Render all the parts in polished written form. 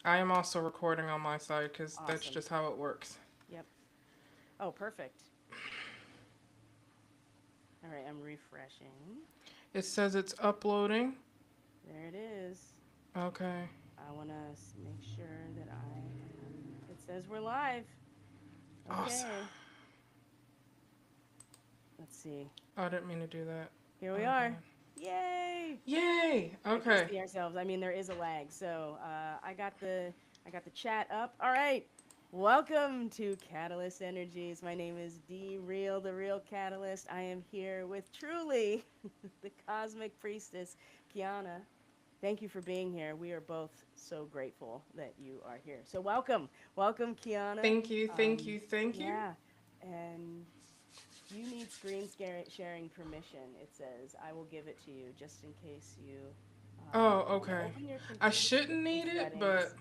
I am also recording on my side because that's Awesome. just how it works. Yep. Oh, perfect. All right, I'm refreshing. It says it's uploading. There it is. Okay. I want to make sure that I am. It says we're live. Awesome. Okay. Let's see. Oh, I didn't mean to do that. Here we Okay. are. Yay! Yay! I can Okay. see ourselves. I mean, there is a lag, so I got the chat up. All right. Welcome to Catalyst Energies. My name is D Real, the Real Catalyst. I am here with truly the Cosmic Priestess, Kiana. Thank you for being here. We are both so grateful that you are here. So welcome, welcome, Kiana. Thank you. Thank you. Thank you. Yeah, and you need sharing permission. It says I will give it to you just in case you Oh, want to okay. open your I computer shouldn't in need it, but settings.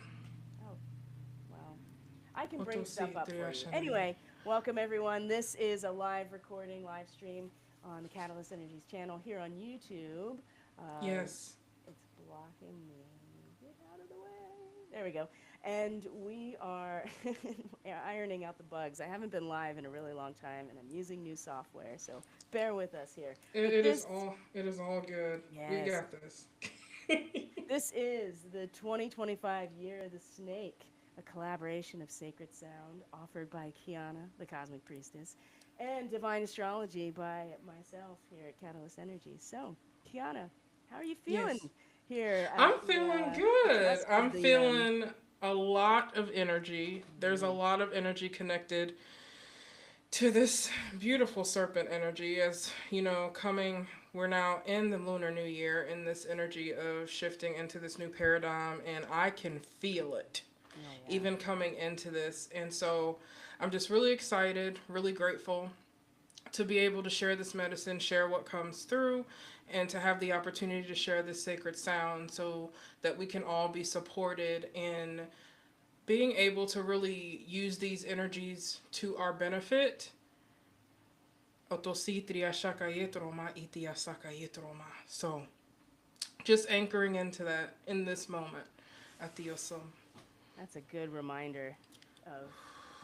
Oh, well, I can bring stuff Otosi up for you. Triashanaye. Anyway, welcome everyone. This is a live recording, live stream on the Catalyst Energies channel here on YouTube. Uh, Yes. it's blocking me. Get out of the way. There we go. And we are ironing out the bugs. I haven't been live in a really long time, and I'm using new software, so bear with us here. It, But it is this, all. It is all good. We yes, got this. this is the 2025 Year of the Snake, a collaboration of sacred sound offered by Kiana, the Cosmic Priestess, and divine astrology by myself here at Catalyst Energy. So, Kiana, how are you feeling Yes. here at I'm feeling the good. cusp I'm of the feeling a lot of energy. There's a Mhm. lot of energy connected to this beautiful serpent energy as, coming we're now in the lunar new year in this energy of shifting into this new paradigm and I can feel it Oh yeah. even coming into this. And so I'm just really excited, really grateful to be able to share this medicine, share what comes through, and to have the opportunity to share this sacred sound so that we can all be supported in being able to really use these energies to our benefit. So just anchoring into that in this moment at the Osum. That's a good reminder of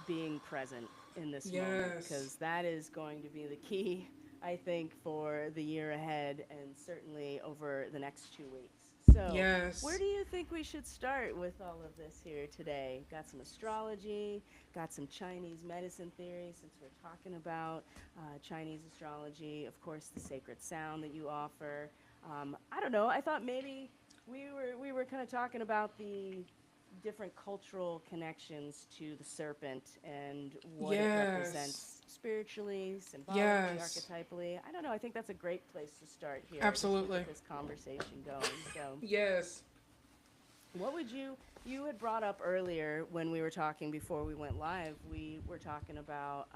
being present in this moment Yes. because that is going to be the key, I think, for the year ahead and certainly over the next 2 weeks. So, where Yes. do you think we should start with all of this here today? Got some astrology, got some Chinese medicine theory, since we're talking about Chinese astrology, of course, the sacred sound that you offer. I don't know. I thought maybe we were kind of talking about the different cultural connections to the serpent and what it Yes. represents spiritually, symbolically, Yes. archetypally. I don't know. I think that's a great place to start here just to Absolutely. get this conversation going. So, Yes. what would you had brought up earlier when we were talking before we went live, we were talking about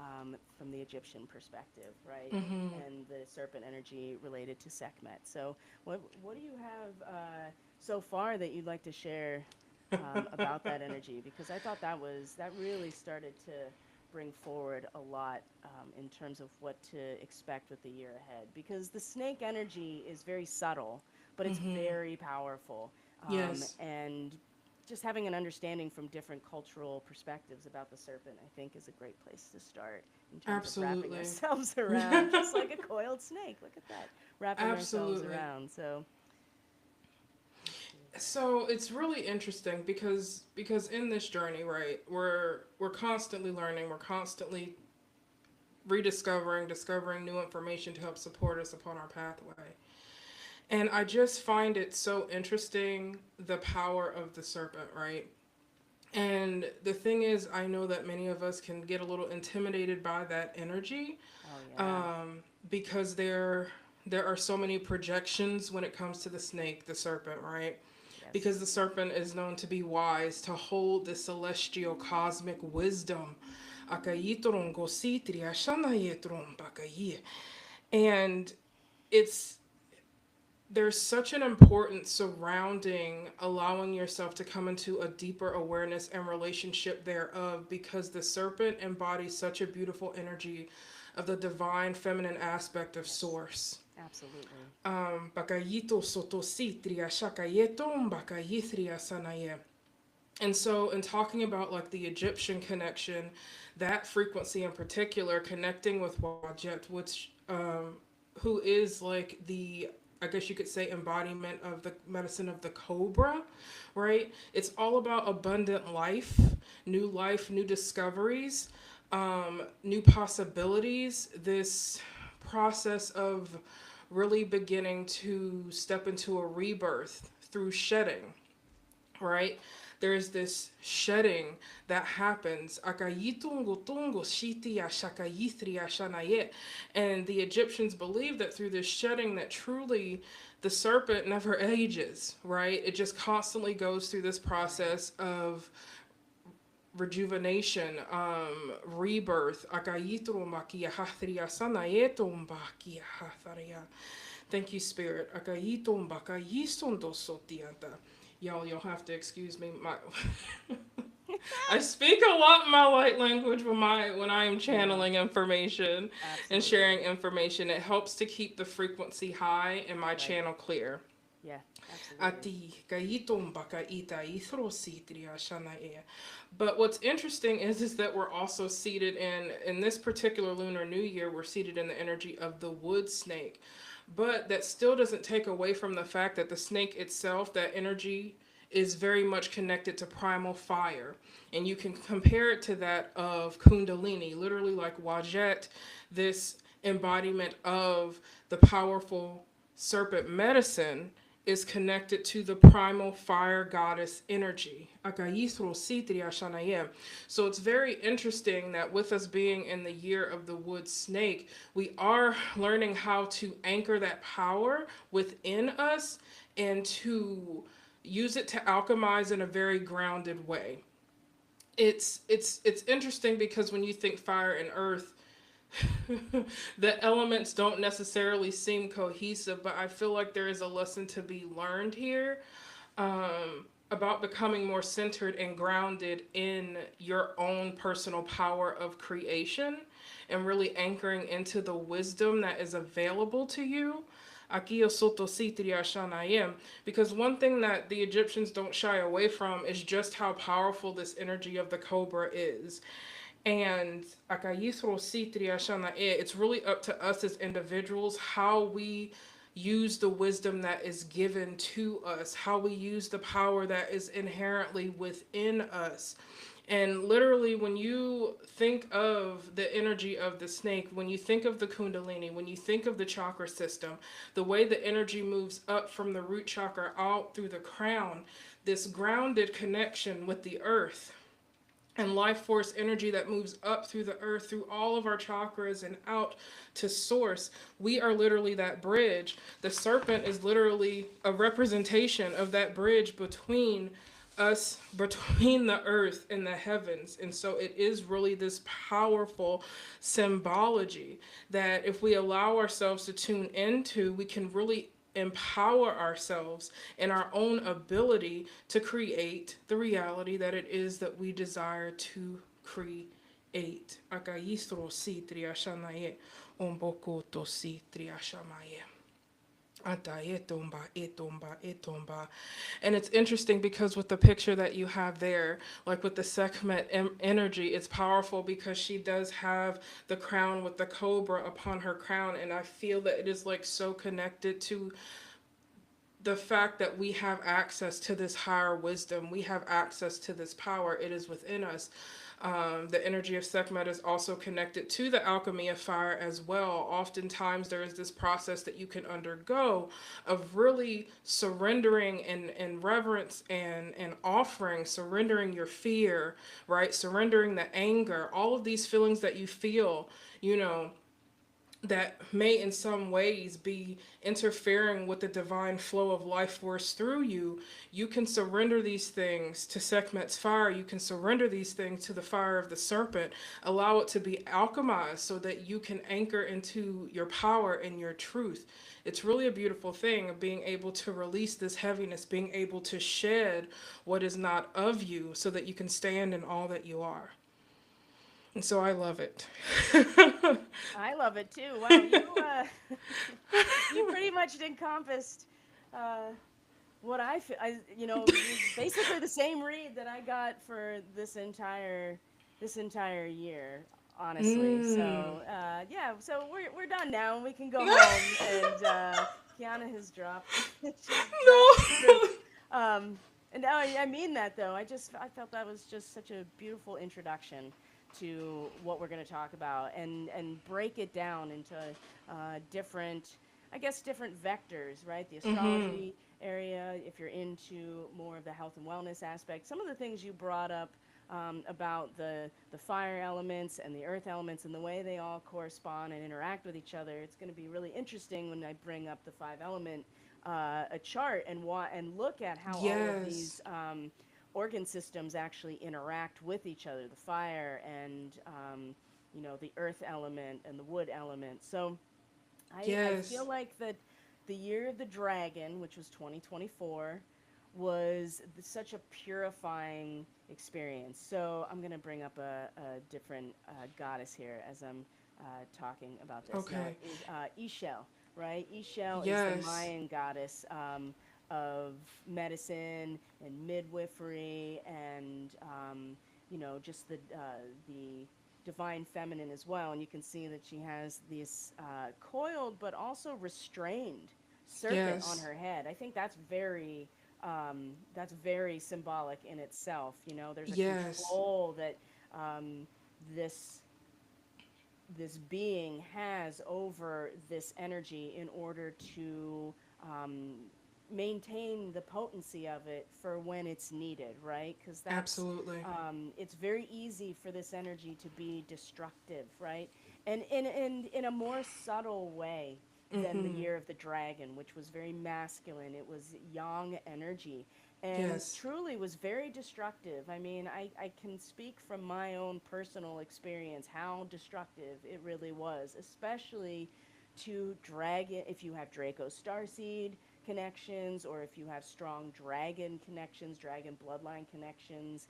from the Egyptian perspective, right? Mm-hmm. And the serpent energy related to Sekhmet. So, what do you have so far that you'd like to share about that energy? Because I thought that really started to bring forward a lot in terms of what to expect with the year ahead. Because the snake energy is very subtle, but it's Mm-hmm. very powerful, Yes. and just having an understanding from different cultural perspectives about the serpent, I think, is a great place to start in terms of wrapping Absolutely. ourselves around, just like a coiled snake. Look at that, wrapping ourselves Absolutely. around. So, let's see. So it's really interesting because in this journey, right, we're constantly learning, we're constantly rediscovering, discovering new information to help support us upon our pathway. And I just find it so interesting the power of the serpent, right? And the thing is, I know that many of us can get a little intimidated by that energy Oh yeah. because there are so many projections when it comes to the snake, the serpent, right? Because Yes. the serpent is known to be wise, to hold the celestial cosmic wisdom. And it's there's such an importance surrounding allowing yourself to come into a deeper awareness and relationship thereof because the serpent embodies such a beautiful energy of the divine feminine aspect of Yes. source. Absolutely. Bakayito sotositria shakayeto bakayithria sanaye. And so, in talking about like the Egyptian connection, that frequency in particular, connecting with Wajet, which who is like the, I guess you could say, embodiment of the medicine of the cobra, right? It's all about abundant life, new discoveries, new possibilities. This process of really beginning to step into a rebirth through shedding, right? There's this shedding that happens. And the Egyptians believed that through this shedding that truly the serpent never ages, right? It just constantly goes through this process of rejuvenation, rebirth. Thank you, Spirit. Y'all, you'll have to excuse me. My I speak a lot in my light language when I am Yeah, channeling information and sharing absolutely. information. It helps to keep the frequency high and my Right. channel clear. Yeah, absolutely. Ati kaitom baka ita ithro shana e. But what's interesting is that we're also seated in this particular lunar new year, we're seated in the energy of the wood snake. But that still doesn't take away from the fact that the snake itself, that energy is very much connected to primal fire. And you can compare it to that of Kundalini, literally like Wajet, this embodiment of the powerful serpent medicine is connected to the primal fire goddess energy. So it's very interesting that with us being in the year of the wood snake, we are learning how to anchor that power within us and to use it to alchemize in a very grounded way. It's interesting because when you think fire and earth, the elements don't necessarily seem cohesive, but I feel like there is a lesson to be learned here, about becoming more centered and grounded in your own personal power of creation and really anchoring into the wisdom that is available to you. Because one thing that the Egyptians don't shy away from is just how powerful this energy of the cobra is. And it's really up to us as individuals how we use the wisdom that is given to us, how we use the power that is inherently within us. And literally, when you think of the energy of the snake, when you think of the Kundalini, when you think of the chakra system, the way the energy moves up from the root chakra out through the crown, this grounded connection with the earth and life force energy that moves up through the earth, through all of our chakras and out to source. We are literally that bridge. The serpent is literally a representation of that bridge between us, between the earth and the heavens. And so it is really this powerful symbology that if we allow ourselves to tune into, we can really empower ourselves in our own ability to create the reality that it is that we desire to create. Akayistro si triashanaye, omboko to si triashamaye. Atayetomba, etomba, etomba. And it's interesting because with the picture that you have there, like with the Sekhmet energy, it's powerful because she does have the crown with the cobra upon her crown. And I feel that it is like so connected to the fact that we have access to this higher wisdom, we have access to this power, it is within us. The energy of Sekhmet is also connected to the alchemy of fire as well. Oftentimes, there is this process that you can undergo of really surrendering and reverence and offering, surrendering your fear, right? Surrendering the anger, all of these feelings that you feel, you know, that may in some ways be interfering with the divine flow of life force through you, you can surrender these things to Sekhmet's fire. You can surrender these things to the fire of the serpent. Allow it to be alchemized so that you can anchor into your power and your truth. It's really a beautiful thing of being able to release this heaviness, being able to shed what is not of you so that you can stand in all that you are. And so I love it. I love it too. Wow, you you pretty much encompassed uh, what basically the same read that I got for this entire year, honestly. Mm. So yeah, so we're done now, and we can go home. And Kiana has dropped. She's dropped the truth. No. Um, and now I mean that though. I felt that was just such a beautiful introduction to what we're going to talk about, and break it down into different, I guess, different vectors, right? The Mhm. astrology area, if you're into more of the health and wellness aspect, some of the things you brought up about the fire elements and the earth elements and the way they all correspond and interact with each other. It's going to be really interesting when I bring up the five element a chart and look at how all of Yes. these organ systems actually interact with each other. The fire and the earth element and the wood element. So I feel Yes. like that the year of the dragon, which was 2024, was such a purifying experience. So I'm going to bring up a different goddess here as I'm talking about this. Now, Okay. Ishel, right? Ishel is the Yes. Mayan goddess of medicine and midwifery and, just the divine feminine as well. And you can see that she has this coiled but also restrained serpent on Yes. her head. I think that's very symbolic in itself. There's a Yes. control that um, this this being has over this energy in order to um, maintain the potency of it for when it's needed, right? Because Absolutely. it's very easy for this energy to be destructive, right? And in a more subtle way than the Mhm. year of the dragon, which was very masculine. It was yang energy and Yes. truly was very destructive. I mean, I can speak from my own personal experience how destructive it really was, especially to dragon, if you have Draco Starseed connections or if you have strong dragon connections, dragon bloodline connections,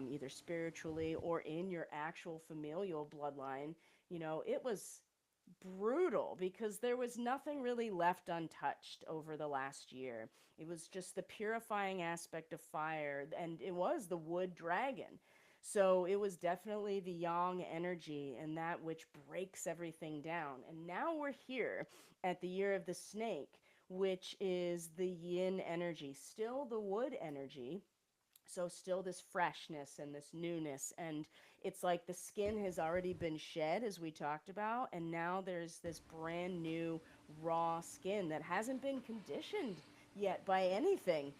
either spiritually or in your actual familial bloodline. It was brutal because there was nothing really left untouched over the last year. It was just the purifying aspect of fire, and it was the wood dragon. So it was definitely the yang energy and that which breaks everything down. And now we're here at the year of the snake, which is the yin energy, still the wood energy, so still this freshness and this newness, and it's like the skin has already been shed, as we talked about, and now there's this brand new raw skin that hasn't been conditioned yet by anything.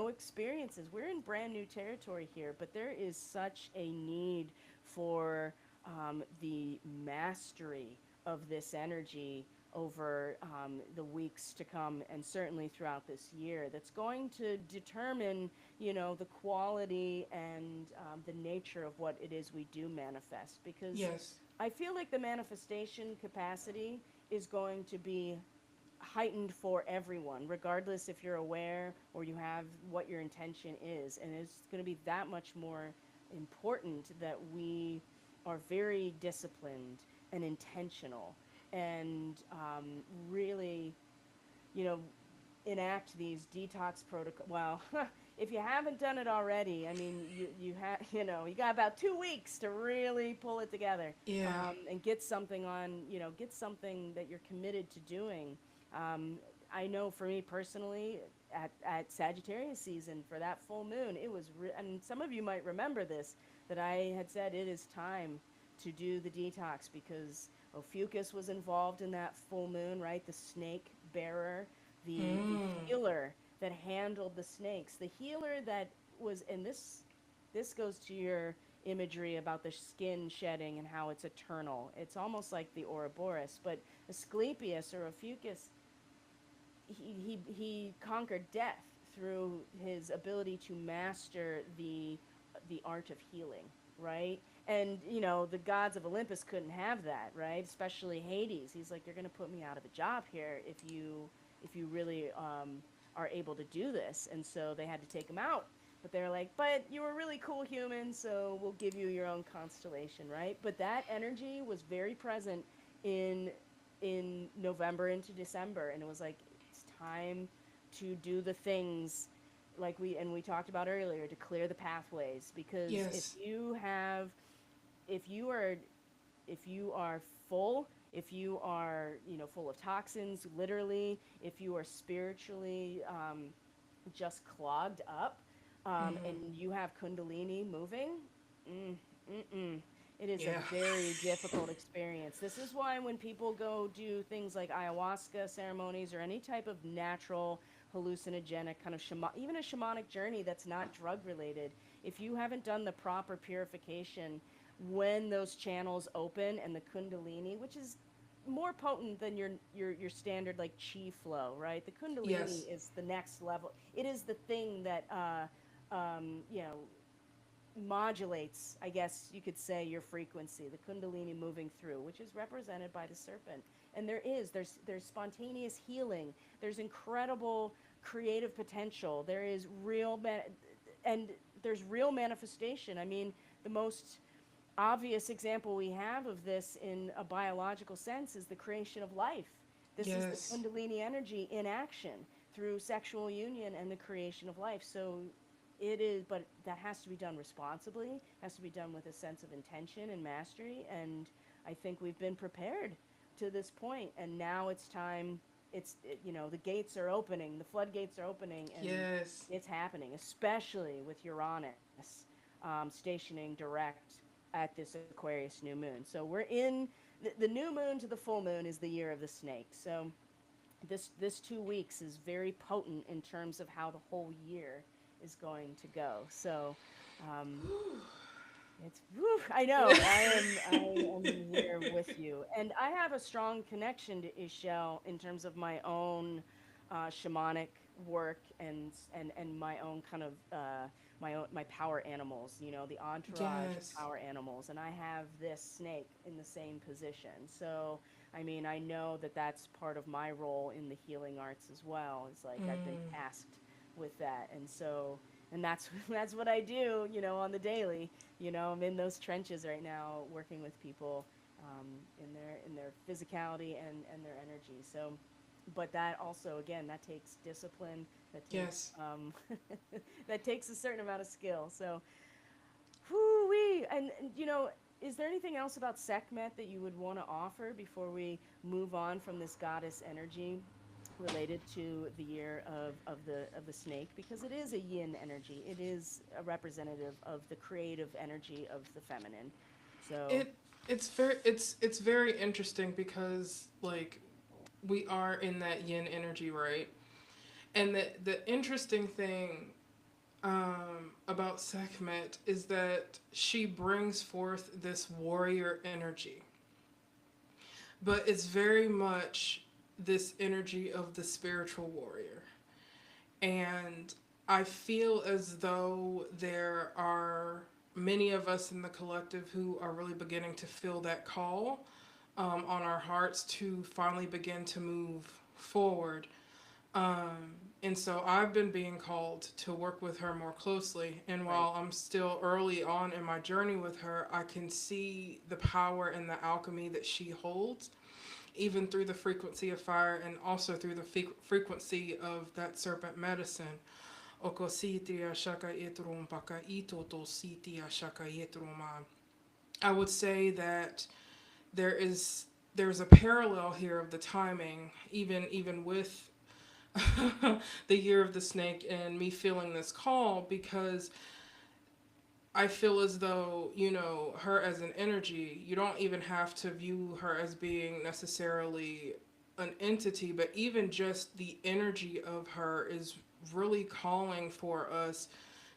Experiences, we're in brand new territory here, but there is such a need for the mastery of this energy over the weeks to come and certainly throughout this year, that's going to determine the quality and the nature of what it is we do manifest. Because Yes. I feel like the manifestation capacity is going to be heightened for everyone, regardless if you're aware or you have what your intention is. And it's going to be that much more important that we are very disciplined and intentional and really, you know, enact these detox protocol. Well, if you haven't done it already, I mean, you have you got about 2 weeks to really pull it together Yeah. and get something on. Get something that you're committed to doing. Um, I know for me personally, at Sagittarius season for that full moon, it was, and some of you might remember this, that I had said it is time to do the detox because Ophiuchus was involved in that full moon, right? The snake bearer, the Mm. healer that handled the snakes, the healer that was, and this goes to your imagery about the skin shedding and how it's eternal. It's almost like the Ouroboros, but Asclepius or Ophiuchus, he conquered death through his ability to master the art of healing, right? And the gods of Olympus couldn't have that, right? Especially Hades. He's like, you're going to put me out of a job here if you really are able to do this. And so they had to take him out. But they're like, but you were a really cool human, so we'll give you your own constellation, right? But that energy was very present in November into December, and it was like it's time to do the things like we talked about earlier, to clear the pathways, because Yes. if you are if you are full, if you are, full of toxins, literally, if you are spiritually just clogged up, and Hmm. you have kundalini moving, mm, mm-mm. It is a Yeah. very difficult experience. This is why when people go do things like ayahuasca ceremonies or any type of natural hallucinogenic kind of even a shamanic journey that's not drug related, if you haven't done the proper purification, when those channels open and the kundalini, which is more potent than your standard like chi flow, right? The kundalini Yes. is the next level. It is the thing that you know, modulates, I guess you could say, your frequency, the kundalini moving through, which is represented by the serpent. And there's spontaneous healing. There's incredible creative potential. There is and there's real manifestation. I mean, the most obvious example we have of this in a biological sense is the creation of life. This is the Yes. kundalini energy in action through sexual union and the creation of life. So it is, but that has to be done responsibly, has to be done with a sense of intention and mastery. And I think we've been prepared to this point, and now it's time. The gates are opening, the floodgates are opening, and Yes. it's happening, especially with Uranus stationing direct at this Aquarius new moon. So we're in the new moon to the full moon is the year of the snake. So this 2 weeks is very potent in terms of how the whole year is going to go. So um, it's whew, I know I am here with you, and I have a strong connection to Ishel in terms of my own shamanic work and my own kind of my power animals. The entourage of Yes. power animals, and I have this snake in the same position. So I mean, I know that that's part of my role in the healing arts as well. It's like I've been Mm. tasked with that, and that's that's what I do, on the daily. I'm in those trenches right now, working with people in their physicality and their energy. So, but that also, again, that takes discipline. That takes Yes. that takes a certain amount of skill. So, whoo wee, and is there anything else about Sekhmet that you would want to offer before we move on from this goddess energy related to the year of the snake, because it is a yin energy. It is a representative of the creative energy of the feminine. So, It it's very interesting because like we are in that yin energy, right? And the interesting thing about Sekhmet is that she brings forth this warrior energy, but it's very much this energy of the spiritual warrior. And I feel as though there are many of us in the collective who are really beginning to feel that call on our hearts to finally begin to move forward. And so I've been being called to work with her more closely. And right, while I'm still early on in my journey with her, I can see the power and the alchemy that she holds, even through the frequency of fire and also through the frequency of that serpent medicine. Okositia shaka itrum baka ito to sitia shaka itruma. I would say that there is there's a parallel here of the timing, even with the year of the snake and me feeling this call, because I feel as though, her as an energy, you don't even have to view her as being necessarily an entity, but even just the energy of her is really calling for us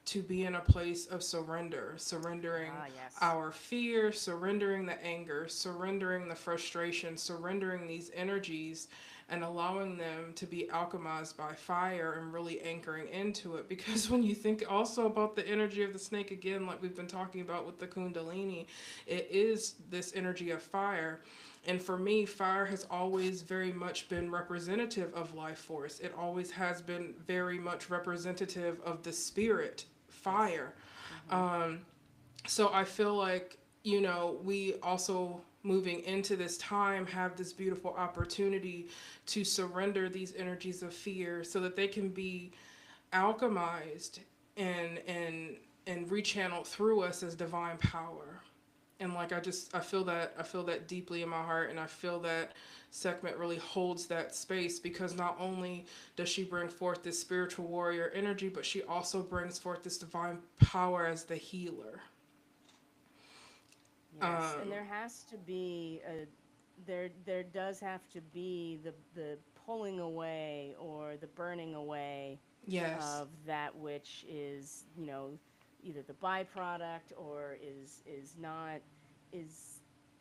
to be in a place of surrender, surrendering ah, yes, our fear, surrendering the anger, surrendering the frustration, surrendering these energies and allowing them to be alchemized by fire and really anchoring into it. Because when you think also about the energy of the snake, again, like we've been talking about with the Kundalini, it is this energy of fire. And for me, fire has always very much been representative of life force. It always has been very much representative of the spirit, yes, fire. mm-hmm. Um, so I feel like, we also moving into this time have this beautiful opportunity to surrender these energies of fear so that they can be alchemized and and and rechanneled through us as divine power. And like I feel that deeply in my heart, and I feel that Sekhmet really holds that space because not only does she bring forth this spiritual warrior energy, but she also brings forth this divine power as the healer. Yes, and um there has to be a there does have to be the pulling away or the burning away yes. of that which is, either the byproduct or is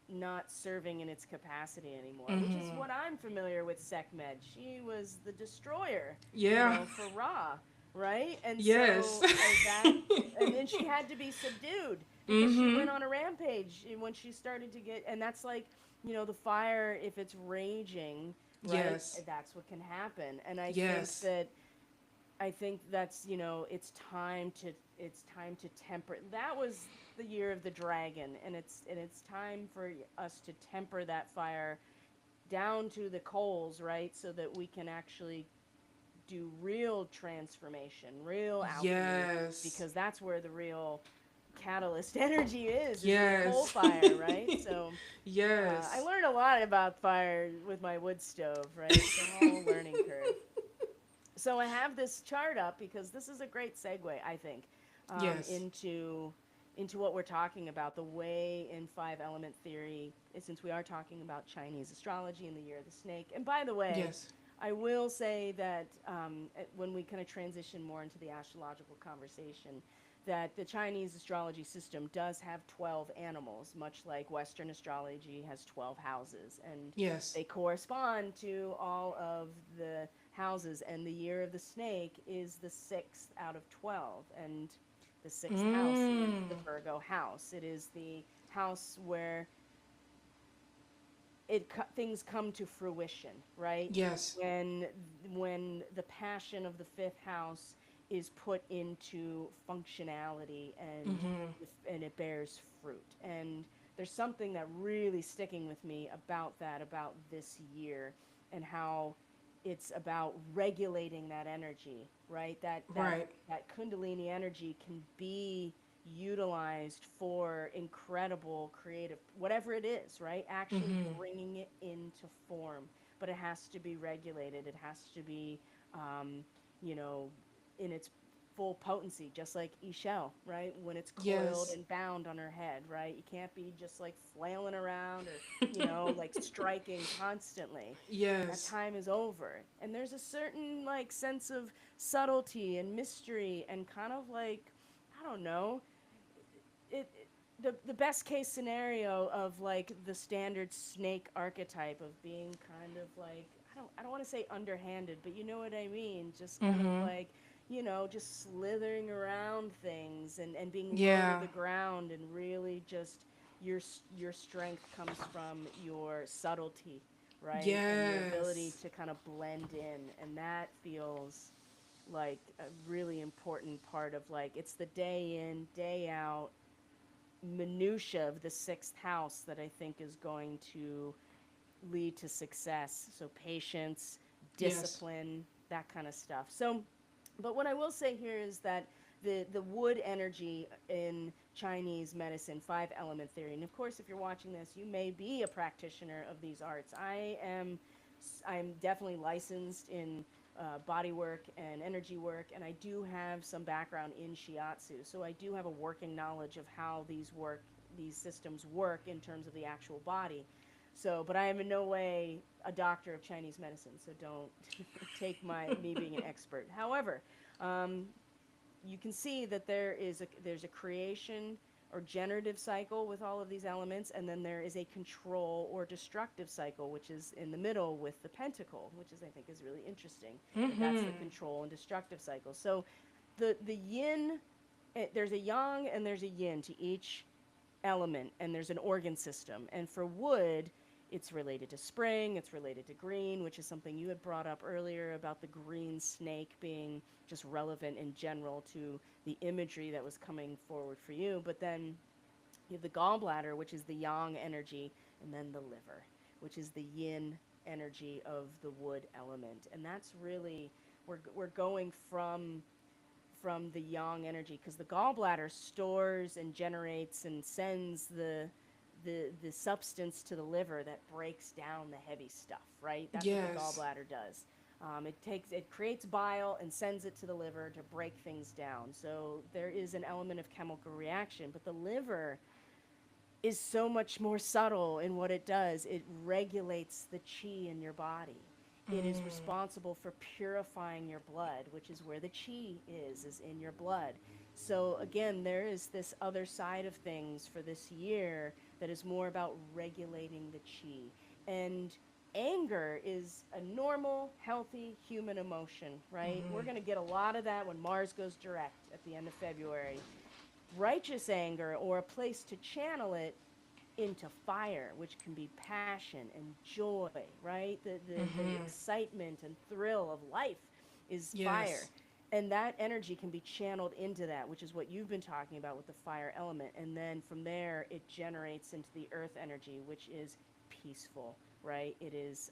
not serving in its capacity anymore, which is Mm-hmm. what I'm familiar with Sekhmet. She was the destroyer, Yeah. for Ra, right? And Yes. so that, and then she had to be subdued because she Mm-hmm. went on a rampage when she started to get, and that's like, the fire, if it's raging, right? Yes. That's what can happen. And Yes. I think that's, it's time to temper. That was the year of the dragon, and it's time for us to temper that fire down to the coals, right? So that we can actually do real transformation, real alchemy, Yes. because that's where the real catalyst energy is with coal Yes. fire, right? So I Yes. learned a lot about fire with my wood stove, right? It's a whole learning curve. So I have this chart up because this is a great segue, I think, Yes. into what we're talking about, the way in five element theory, since we are talking about Chinese astrology and the year of the snake. And by the way, Yes. I will say that when we kind of transition more into the astrological conversation, that the Chinese astrology system does have 12 animals, much like Western astrology has 12 houses. And Yes. they correspond to all of the houses. And the year of the snake is the sixth out of 12. And the sixth house is Mm. the Virgo house. It is the house where things come to fruition, right? Yes. When when the passion of the fifth house is put into functionality Mm-hmm. and it bears fruit. And there's something that really sticking with me about that, about this year, and how it's about regulating that energy, right? Right. That kundalini energy can be utilized for incredible creative, whatever it is, right? Actually Mm-hmm. bringing it into form. But it has to be regulated. It has to be, um, you know, in its full potency, just like Ishel, right? When it's coiled Yes. and bound on her head, right? You can't be just like flailing around or, like striking constantly. That Yes. time is over. And there's a certain like sense of subtlety and mystery and kind of like, I don't know, the best case scenario of like the standard snake archetype of being kind of like, I don't want to say underhanded, but you know what I mean, just kind of Mm-hmm. like, just slithering around things and being low to Yeah. the ground, and really just your strength comes from your subtlety, right? And your ability Yes. to kind of blend in, and that feels like a really important part of, like, it's the day in, day out minutia of the sixth house that I think is going to lead to success. So patience, Yes. discipline, that kind of stuff. So, but what I will say here is that the wood energy in Chinese medicine, five element theory, and of course, if you're watching this, you may be a practitioner of these arts. I'm definitely licensed in body work and energy work, and I do have some background in shiatsu. So I do have a working knowledge of how these systems work in terms of the actual body. So, but I am in no way a doctor of Chinese medicine, so don't take me being an expert. However, um, you can see that there's a creation or generative cycle with all of these elements, and then there is a control or destructive cycle, which is in the middle with the pentacle, which is, I think, is really interesting, that that's the Mm-hmm. control and destructive cycle. So the yin, there's a yang and there's a yin to each element, and there's an organ system. And for wood, it's related to spring, it's related to green, which is something you had brought up earlier about the green snake being just relevant in general to the imagery that was coming forward for you. But then you have the gallbladder, which is the yang energy, and then the liver, which is the yin energy of the wood element. And that's really, we're going from the yang energy, because the gallbladder stores and generates and sends the substance to the liver that breaks down the heavy stuff, right? That's what the Yes. gallbladder does. It creates bile and sends it to the liver to break things down. So there is an element of chemical reaction, but the liver is so much more subtle in what it does. It regulates the chi in your body. It is Mm. responsible for purifying your blood, which is where the chi is in your blood. So again, there is this other side of things for this year that is more about regulating the chi. And anger is a normal, healthy human emotion, right? We're Mm-hmm. going to get a lot of that when Mars goes direct at the end of February. Righteous anger, or a place to channel it into fire, which can be passion and joy, right? The Mm-hmm. excitement and thrill of life is fire. Yes. And that energy can be channeled into that, which is what you've been talking about with the fire element. And then from there, it generates into the earth energy, which is peaceful, right? It is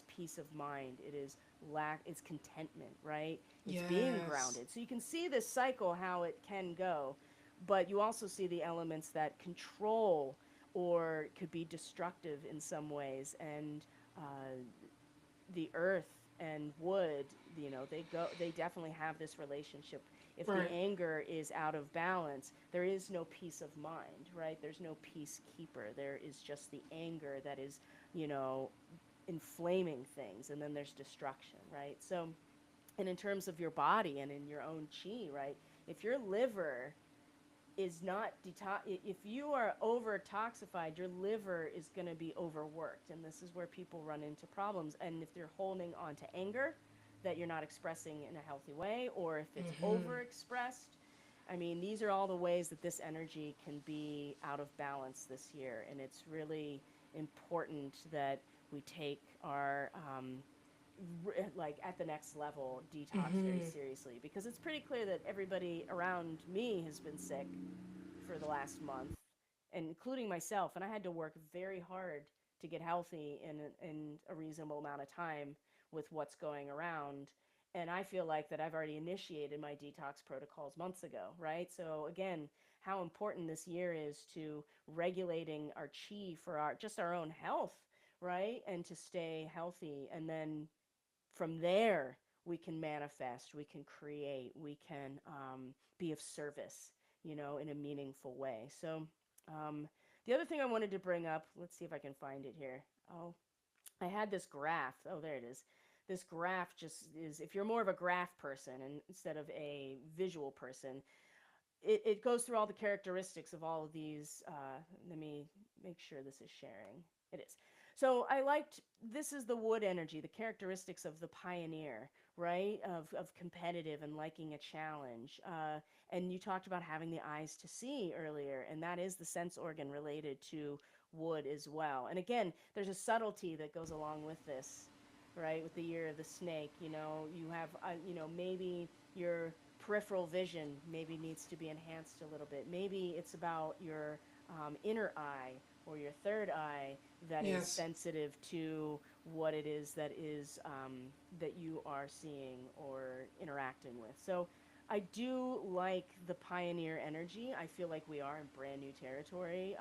peace of mind. It's contentment, right? It's being Yes. grounded. So you can see this cycle, how it can go, but you also see the elements that control or could be destructive in some ways. And uh, the earth and wood, they definitely have this relationship. If the Right. anger is out of balance, there is no peace of mind, right? There's no peacekeeper. There is just the anger that is, you know inflaming things, and then there's destruction, right? So, and in terms of your body and in your own chi, right? If your liver is not if you are over toxified, your liver is going to be overworked, and this is where people run into problems. And if they're holding on to anger that you're not expressing in a healthy way, or if it's Mm-hmm. overexpressed, I mean, these are all the ways that this energy can be out of balance this year. And it's really important that we take our like at the next level detox very Mm-hmm. seriously, because it's pretty clear that everybody around me has been sick for the last month, and including myself. And I had to work very hard to get healthy in a reasonable amount of time with what's going around. And I feel like that I've already initiated my detox protocols months ago, right? So again, how important this year is to regulating our chi for our own health, right? And to stay healthy. And then from there, we can manifest, we can create, we can be of service, in a meaningful way. So, the other thing I wanted to bring up, let's see if I can find it here. Oh, I had this graph. Oh, there it is. This graph just is, if you're more of a graph person and instead of a visual person, it goes through all the characteristics of all of these. Let me make sure this is sharing. It is. So I liked, this is the wood energy, the characteristics of the pioneer, right? Of competitive and liking a challenge. And you talked about having the eyes to see earlier, and that is the sense organ related to wood as well. And again, there's a subtlety that goes along with this, right? With the year of the snake, you have, maybe your peripheral vision maybe needs to be enhanced a little bit. Maybe it's about your inner eye or your third eye that is Yes. sensitive to what it is that you are seeing or interacting with. So I do like the pioneer energy. I feel like we are in brand new territory.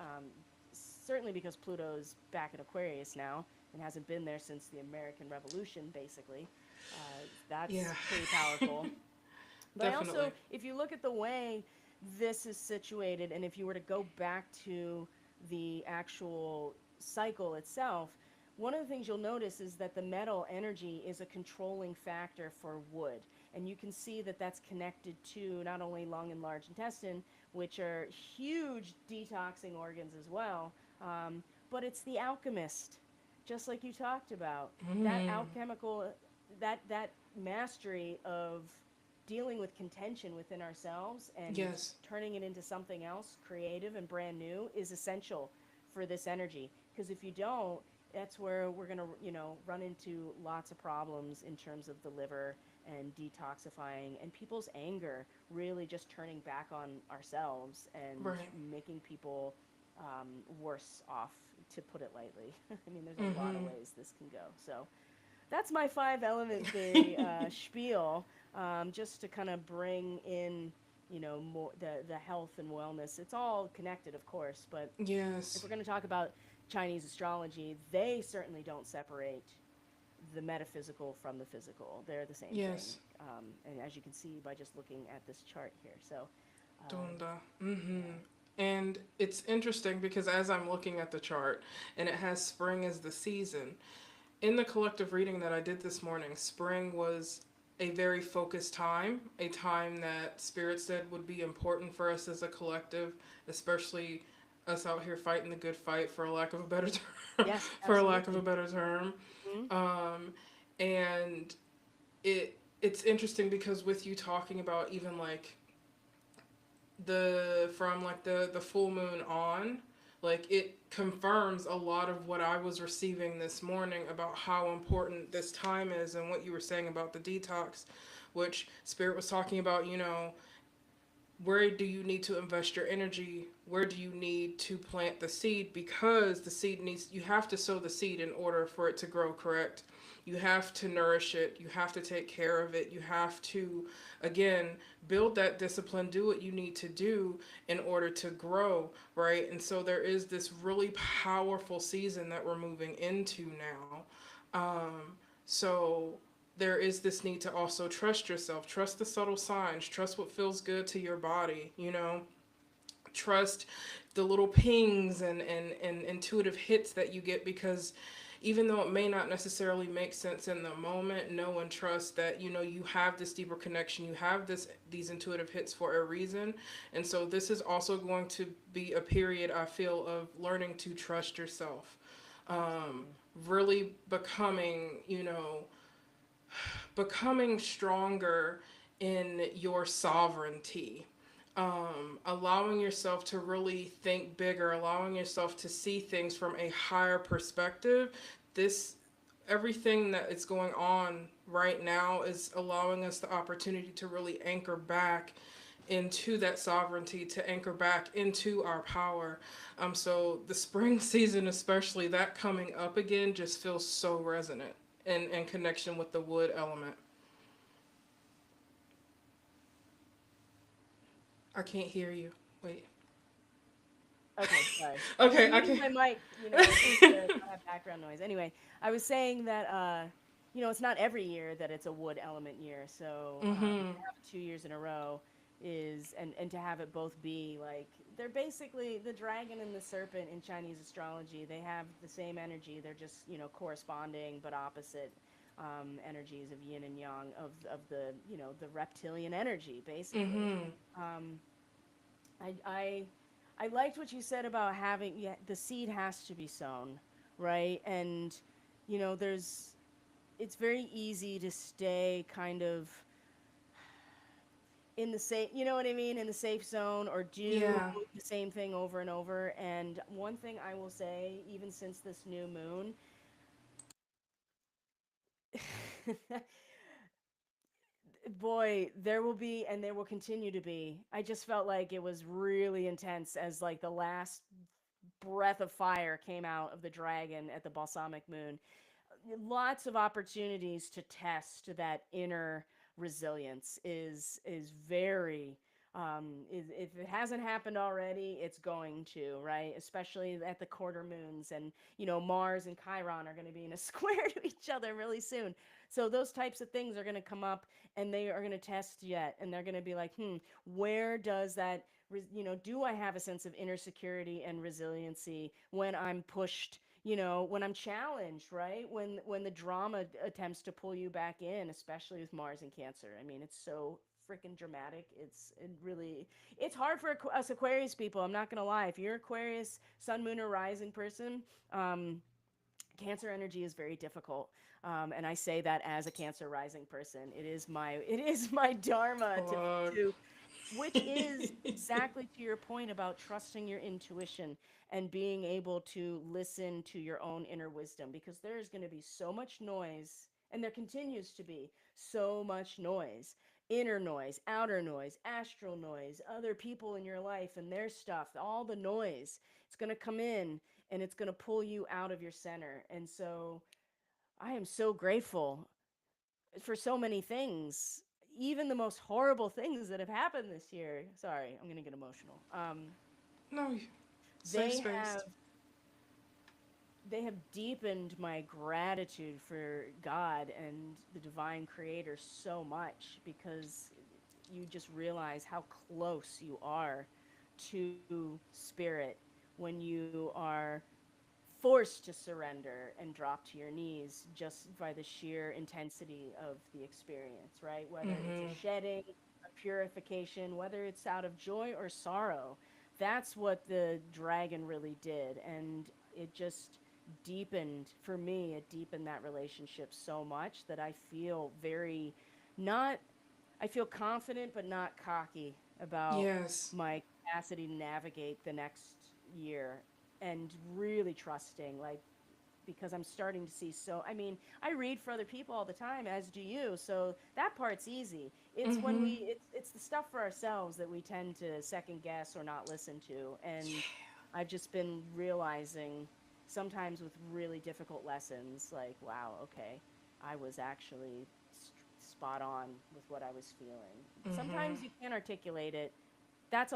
Certainly because Pluto's back in Aquarius now and hasn't been there since the American Revolution, basically. That's Yeah. pretty powerful. But I Definitely. also, if you look at the way this is situated, and if you were to go back to the actual cycle itself, one of the things you'll notice is that the metal energy is a controlling factor for wood. And you can see that that's connected to not only lung and large intestine, which are huge detoxing organs as well, but it's the alchemist, just like you talked about. That Mm. alchemical, that mastery of dealing with contention within ourselves and Yes. turning it into something else creative and brand new is essential for this energy. Because if you don't, that's where we're going to, run into lots of problems in terms of the liver and detoxifying and people's anger, really just turning back on ourselves and Right. making people worse off, to put it lightly. I mean, there's a lot of Mhm. ways this can go. So that's my five element theory spiel, just to kind of bring in, more the health and wellness. It's all connected, of course, but if Yes. we're going to talk about Chinese astrology, they certainly don't separate the metaphysical from the physical. They're the same thing, Yes. and as you can see by just looking at this chart here. So, um, Donda. yeah, And it's interesting because as I'm looking at the chart and it has spring as the season, in the collective reading that I did this morning, spring was a very focused time, a time that Spirit said would be important for us as a collective, especially us out here fighting the good fight, for a lack of a better term. yes, For a lack of a absolutely. better term. Hmm. Um, and it's interesting because with you talking about even like the from like the full moon on, like it confirms a lot of what I was receiving this morning about how important this time is and what you were saying about the detox, which Spirit was talking about, where do you need to invest your energy, where do you need to plant the seed, because the seed needs, you have to sow the seed in order for it to grow, correct? You have to nourish it, you have to take care of it, you have to, again, build that discipline, do what you need to do in order to grow, right? And so there is this really powerful season that we're moving into now. So there is this need to also trust yourself, trust the subtle signs, trust what feels good to your body, trust the little pings and intuitive hits that you get, because even though it may not necessarily make sense in the moment, know and trust that you have this deeper connection, you have these intuitive hits for a reason. And so this is also going to be a period, I feel, of learning to trust yourself, um, Absolutely. really becoming stronger in your sovereignty, allowing yourself to really think bigger, allowing yourself to see things from a higher perspective. This Everything that is going on right now is allowing us the opportunity to really anchor back into that sovereignty, to anchor back into our power. So the spring season, especially that coming up again, just feels so resonant in connection with the wood element. I can't hear you. Wait. Okay, sorry. I was Okay, I muting can. my mic, just to not have background noise. Anyway, I was saying that, it's not every year that it's a wood element year. So to Mhm. have it 2 years in a row is, and to have it both be like, they're basically the dragon and the serpent in Chinese astrology. They have the same energy. They're just, corresponding but opposite energies of yin and yang, of the reptilian energy, basically. Mhm. Um, I I liked what you said about having, yeah, the seed has to be sown, right? And there's it's very easy to stay kind of in the safe, you know what I mean, in the safe zone, or do Yeah. the same thing over and over. And one thing I will say, even since this new moon, boy, there will be, and there will continue to be. I just felt like it was really intense as like the last breath of fire came out of the dragon at the balsamic moon. Lots of opportunities to test that inner resilience is very, if it hasn't happened already, it's going to, right? Especially at the quarter moons, and Mars and Chiron are going to be in a square to each other really soon. So those types of things are going to come up, and they are going to test yet, and they're going to be like, where does that, do I have a sense of inner security and resiliency when I'm pushed, when I'm challenged, right? When the drama attempts to pull you back in, especially with Mars and Cancer. I mean, it's so freaking dramatic. It's hard for us Aquarius people. I'm not gonna lie. If you're Aquarius, Sun, Moon, or Rising person, um, Cancer energy is very difficult. And I say that as a Cancer rising person. It is my dharma to Plug. to which is exactly to your point about trusting your intuition and being able to listen to your own inner wisdom, because there is going to be so much noise, and there continues to be so much noise inner noise, outer noise, astral noise, other people in your life and their stuff, all the noise. It's going to come in and it's going to pull you out of your center. And so I am so grateful for so many things, even the most horrible things that have happened this year. Sorry, I'm going to get emotional. No, safe They space. have they have deepened my gratitude for God and the divine creator so much, because you just realize how close you are to spirit when you are forced to surrender and drop to your knees just by the sheer intensity of the experience, right? Whether it's a Mm-hmm. shedding, a purification, whether it's out of joy or sorrow. That's what the dragon really did. And it just deepened, for me, it deepened that relationship so much that I feel very not, I feel confident but not cocky about Yes. my capacity to navigate the next year, and really trusting, like, because I'm starting to see, so I mean, I read for other people all the time, as do you, so that part's easy. It's when Mm-hmm. it's the stuff for ourselves that we tend to second guess or not listen to. And I've just been realizing, sometimes with really difficult lessons, like, wow, okay, I was actually spot on with what I was feeling. Mm-hmm. Sometimes you can't articulate it. That's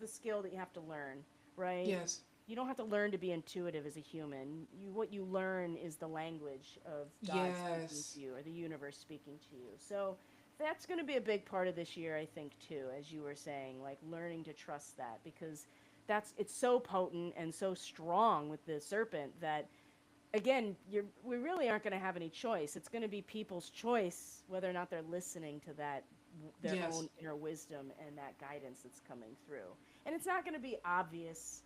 the skill that you have to learn, right? Yes. You don't have to learn to be intuitive as a human. What you learn is the language of God speaking Yes. to you, or the universe speaking to you. So that's going to be a big part of this year, I think, too, as you were saying, like learning to trust that, because it's so potent and so strong with the serpent that, again, we really aren't going to have any choice. It's going to be people's choice whether or not they're listening to that, their Yes. own inner wisdom and that guidance that's coming through. And it's not going to be obvious,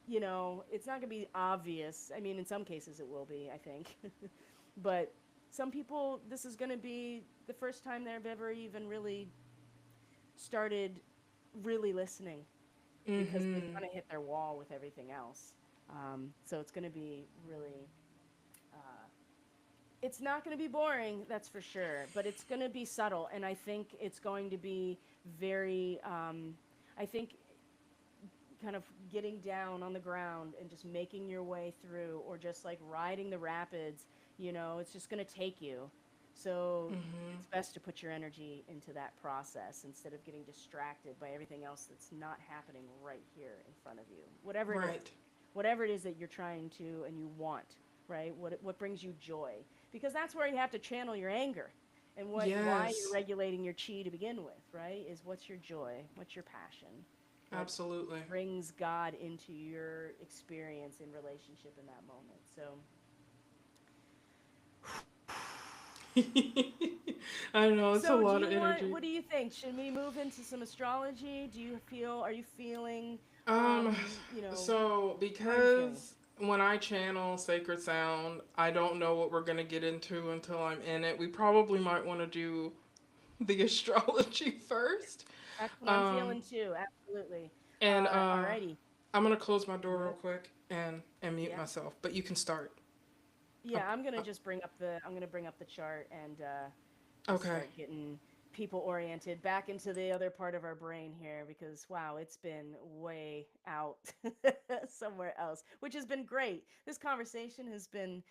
it's not going to be obvious. I mean, in some cases it will be, I think. But some people, this is going to be the first time they've ever even really started really listening, because they've Mm-hmm. kind of hit their wall with everything else. So it's going to be really, uh, it's not going to be boring, that's for sure, but it's going to be subtle. And I think it's going to be very, I think, kind of getting down on the ground and just making your way through, or just like riding the rapids, it's just going to take you. So Mm-hmm. it's best to put your energy into that process instead of getting distracted by everything else that's not happening right here in front of you. Right. Whatever it is that you're trying to and you want, right? What brings you joy? Because that's where you have to channel your anger. And why you're Yes. regulating your chi to begin with, right? Is what's your joy? What's your passion? What Absolutely. brings God into your experience in relationship in that moment? So, I know it's a so do lot of you want? energy. What do you think? Should we move into some astrology? Are you feeling? Um, You know, so how are you feeling? because when I channel Sacred Sound, I don't know what we're gonna get into until I'm in it. We probably might want to do the astrology first. That's what I'm Um, feeling too. Absolutely. and Alrighty. I'm gonna close my door real Let quick and mute Yeah. myself. But you can start. Yeah, Okay. I'm gonna bring up the chart, and just Okay. start getting people oriented back into the other part of our brain here, because wow, it's been way out somewhere else, which has been great. This conversation has been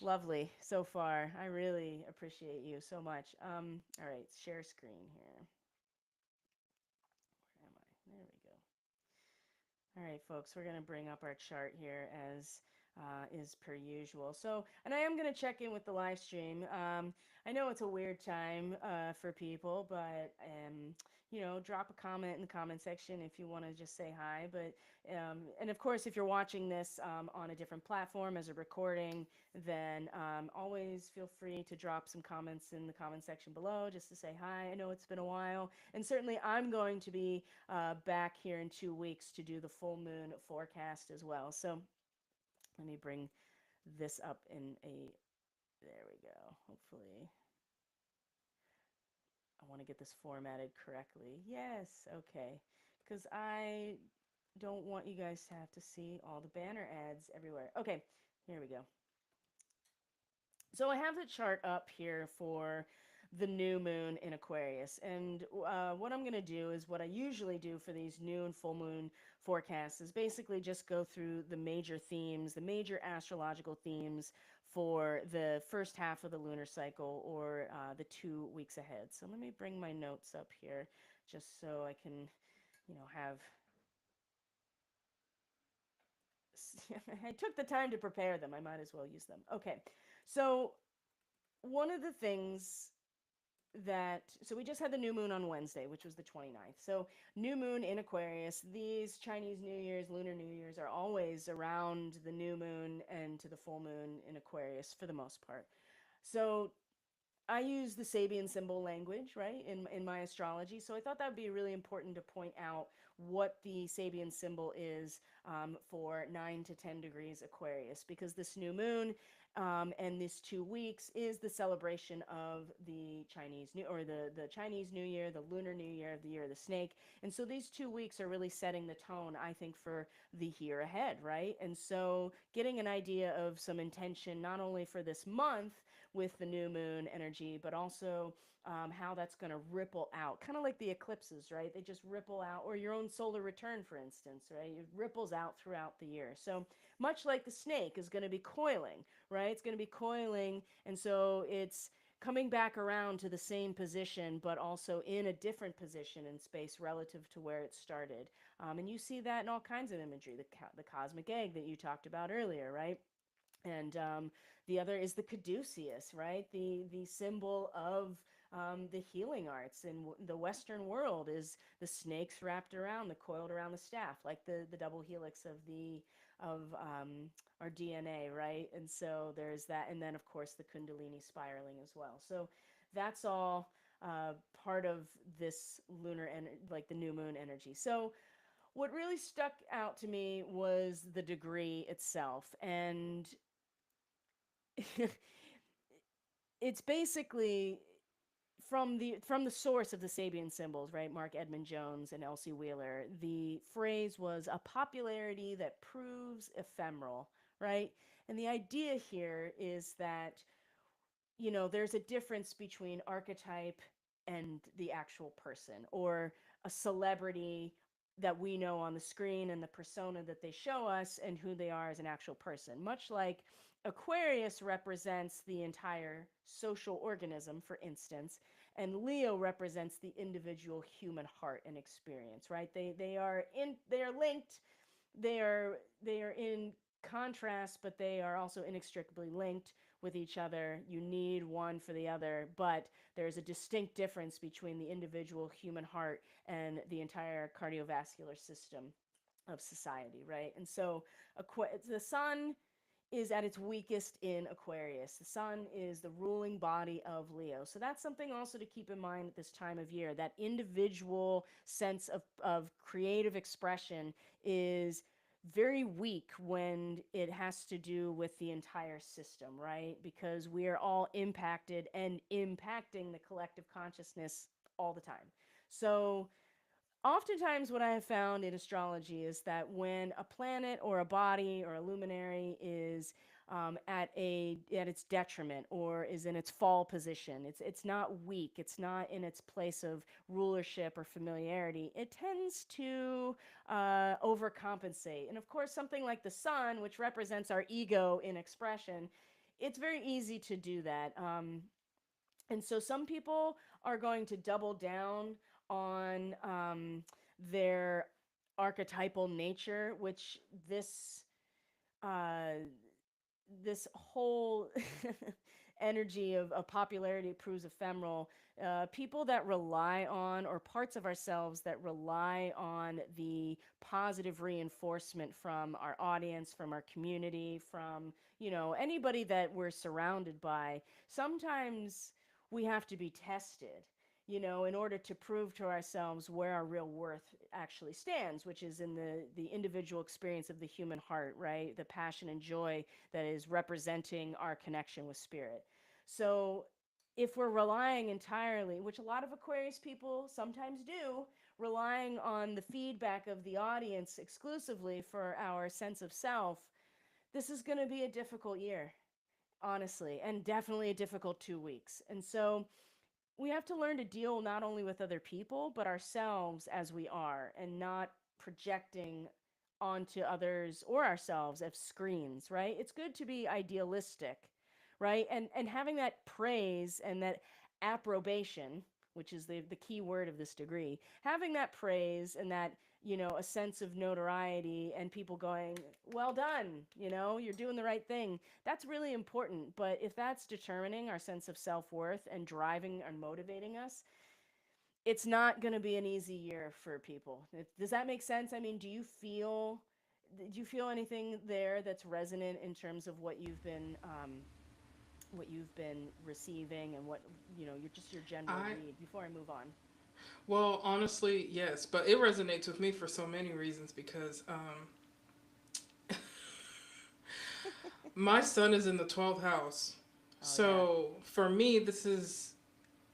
lovely so far. I really appreciate you so much. All right, share screen here. Where am I? There we go. All right, folks, we're going to bring up our chart here, as is per usual. So, and I am going to check in with the live stream. I know it's a weird time for people, but drop a comment in the comment section if you want to just say hi. But and of course, if you're watching this on a different platform as a recording, then always feel free to drop some comments in the comment section below just to say hi. I know it's been a while, and certainly I'm going to be back here in 2 weeks to do the full moon forecast as well. So let me bring this up in a, there we go. Hopefully, I want to get this formatted correctly. Yes, okay. Because I don't want you guys to have to see all the banner ads everywhere. Okay, here we go. So I have the chart up here for the new moon in Aquarius. And what I'm going to do is what I usually do for these new and full moon forecasts is basically just go through the major themes, the major astrological themes for the first half of the lunar cycle, or the 2 weeks ahead. So let me bring my notes up here just so I can, have. I took the time to prepare them. I might as well use them. Okay. So, one of the things so we just had the new moon on Wednesday, which was the 29th. So new moon in Aquarius, these Chinese New Year's, Lunar New Year's are always around the new moon and to the full moon in Aquarius for the most part. So I use the Sabian symbol language, right, in my astrology. So I thought that would be really important to point out what the Sabian symbol is for 9 to 10 degrees Aquarius, because this new moon and this 2 weeks is the celebration of the Chinese New, or the Chinese New Year, the Lunar New Year, the Year of the Snake. And so these 2 weeks are really setting the tone, I think, for the year ahead, right? And so getting an idea of some intention, not only for this month, with the new moon energy, but also how that's going to ripple out, kind of like the eclipses, right? They just ripple out, or your own solar return, for instance, right? It ripples out throughout the year. So much like the snake is going to be coiling, right? It's going to be coiling, and so it's coming back around to the same position, but also in a different position in space relative to where it started. And you see that in all kinds of imagery, the cosmic egg that you talked about earlier, right? And the other is the caduceus, right? The symbol of the healing arts in the Western world is the snakes wrapped around, the coiled around the staff, like the double helix of our DNA, right? And so there's that, and then of course the Kundalini spiraling as well. So that's all part of this like the new moon energy. So what really stuck out to me was the degree itself, and it's basically from the source of the Sabian symbols, right? Mark Edmund Jones and Elsie Wheeler. The phrase was a popularity that proves ephemeral, right? And the idea here is that there's a difference between archetype and the actual person, or a celebrity that we know on the screen and the persona that they show us and who they are as an actual person. Much like Aquarius represents the entire social organism, for instance, and Leo represents the individual human heart and experience, right? They are linked, they are in contrast, but they are also inextricably linked with each other. You need one for the other, but there's a distinct difference between the individual human heart and the entire cardiovascular system of society, right? And so the sun is at its weakest in Aquarius. The sun is the ruling body of Leo. So that's something also to keep in mind at this time of year. That individual sense of creative expression is very weak when it has to do with the entire system, right? Because we are all impacted and impacting the collective consciousness all the time. So oftentimes what I have found in astrology is that when a planet or a body or a luminary is at its detriment, or is in its fall position, it's not weak, it's not in its place of rulership or familiarity, it tends to overcompensate. And of course, something like the sun, which represents our ego in expression, it's very easy to do that. And so some people are going to double down on their archetypal nature, which uh, this whole energy of popularity proves ephemeral. People that rely on, or parts of ourselves that rely on the positive reinforcement from our audience, from our community, from anybody that we're surrounded by, sometimes we have to be tested, in order to prove to ourselves where our real worth actually stands, which is in the individual experience of the human heart, right? The passion and joy that is representing our connection with spirit. So if we're relying entirely, which a lot of Aquarius people sometimes do, relying on the feedback of the audience exclusively for our sense of self, this is going to be a difficult year, honestly, and definitely a difficult 2 weeks. And so we have to learn to deal not only with other people but ourselves as we are, and not projecting onto others or ourselves as screens, right? It's good to be idealistic, right? And having that praise and that approbation, which is the key word of this degree, having that praise and that, a sense of notoriety and people going, well done, you're doing the right thing, that's really important. But if that's determining our sense of self-worth and driving and motivating us, it's not going to be an easy year for people. Does that make sense? I mean, did you feel anything there that's resonant in terms of what you've been receiving, and what, your general I read before I move on? Well, honestly, yes, but it resonates with me for so many reasons because my son is in the 12th house. Oh yeah. So for me, this is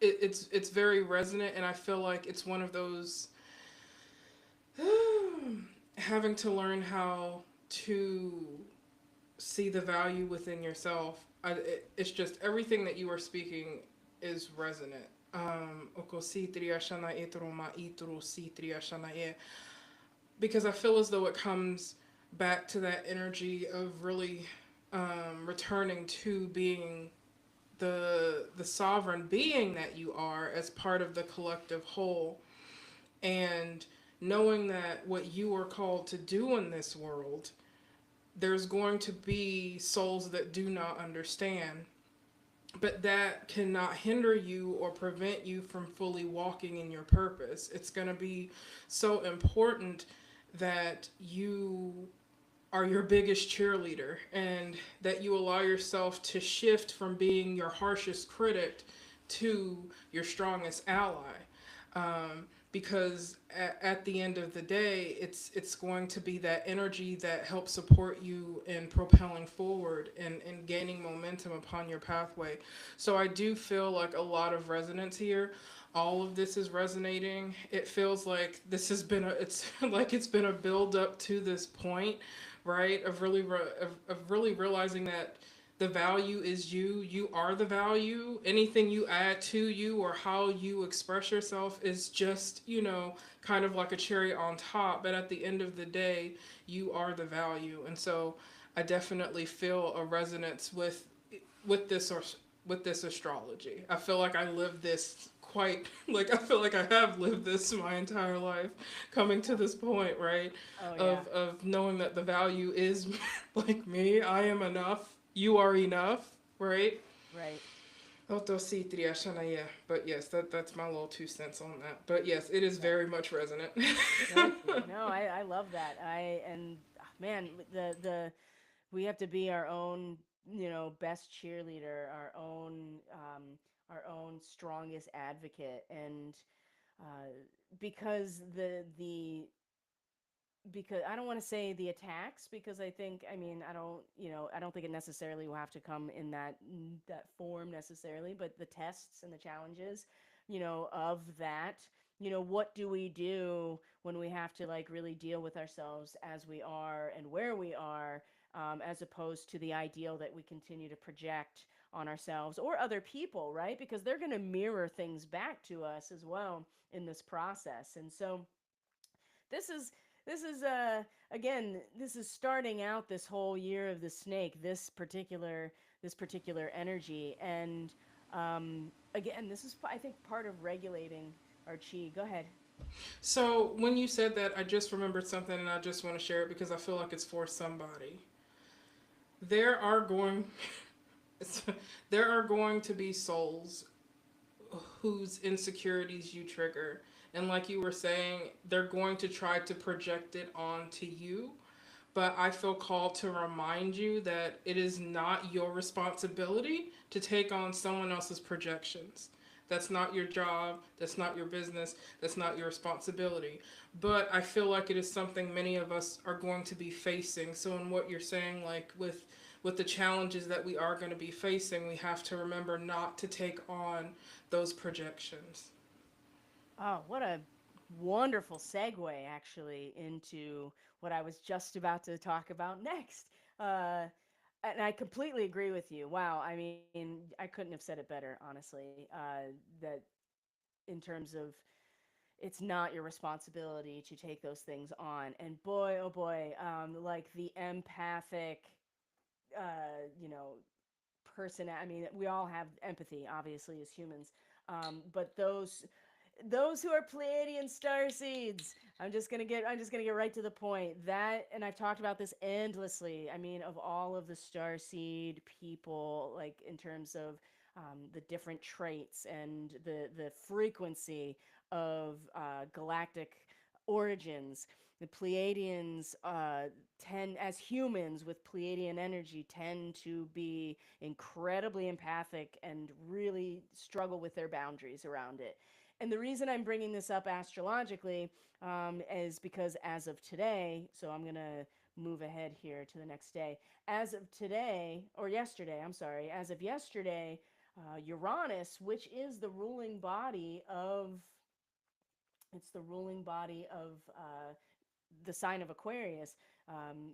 it's very resonant, and I feel like it's one of those having to learn how to see the value within yourself. It's just everything that you are speaking is resonant. Because I feel as though it comes back to that energy of really returning to being the sovereign being that you are as part of the collective whole, and knowing that what you are called to do in this world, there's going to be souls that do not understand, but that cannot hinder you or prevent you from fully walking in your purpose. It's going to be so important that you are your biggest cheerleader, and that you allow yourself to shift from being your harshest critic to your strongest ally. Because at the end of the day, it's going to be that energy that helps support you in propelling forward and gaining momentum upon your pathway. So I do feel like a lot of resonance here. All of this is resonating. It feels like this has been it's like it's been a build up to this point, right? Of really realizing that the value is you. You are the value. Anything you add to you or how you express yourself is just, kind of like a cherry on top. But at the end of the day, you are the value. And so I definitely feel a resonance with this or with this astrology. I feel like I live this quite like I feel like I have lived this my entire life, coming to this point, right? Oh yeah. Of knowing that the value is like me, I am enough, you are enough, right? Right. But yes, that's my little 2 cents on that. But yes, it is Right. very much resonant. Thank you. No, I love that. Man, the we have to be our own, best cheerleader, our own strongest advocate. And uh, because because I don't want to say the attacks, because I think, I mean, I don't think it necessarily will have to come in that form necessarily, but the tests and the challenges, of that, what do we do when we have to like really deal with ourselves as we are and where we are, as opposed to the ideal that we continue to project on ourselves or other people, right? Because they're going to mirror things back to us as well in this process. And so this is this is again, this is starting out this whole year of the snake, this particular energy. And again, this is, I think, part of regulating our chi. Go ahead. So when you said that, I just remembered something, and I just want to share it because I feel like it's for somebody. There are going there are going to be souls whose insecurities you trigger. And like you were saying, they're going to try to project it onto you. But I feel called to remind you that it is not your responsibility to take on someone else's projections. That's not your job. That's not your business. That's not your responsibility. But I feel like it is something many of us are going to be facing. So in what you're saying, like with the challenges that we are going to be facing, we have to remember not to take on those projections. Oh, what a wonderful segue, actually, into what I was just about to talk about next. And I completely agree with you. Wow. I mean, I couldn't have said it better, honestly. That in terms of it's not your responsibility to take those things on. And boy, oh boy, like the empathic, you know, person. I mean, we all have empathy, obviously, as humans. But those who are Pleiadian star seeds. I'm just gonna get right to the point. That, and I've talked about this endlessly. I mean, of all of the star seed people, like in terms of the different traits and the frequency of galactic origins, the Pleiadians tend, as humans with Pleiadian energy, tend to be incredibly empathic and really struggle with their boundaries around it. And the reason I'm bringing this up astrologically is because as of today, so I'm going to move ahead here to the next day. As of today, or yesterday, I'm sorry, as of yesterday, Uranus, which is the ruling body of, it's the ruling body of the sign of Aquarius,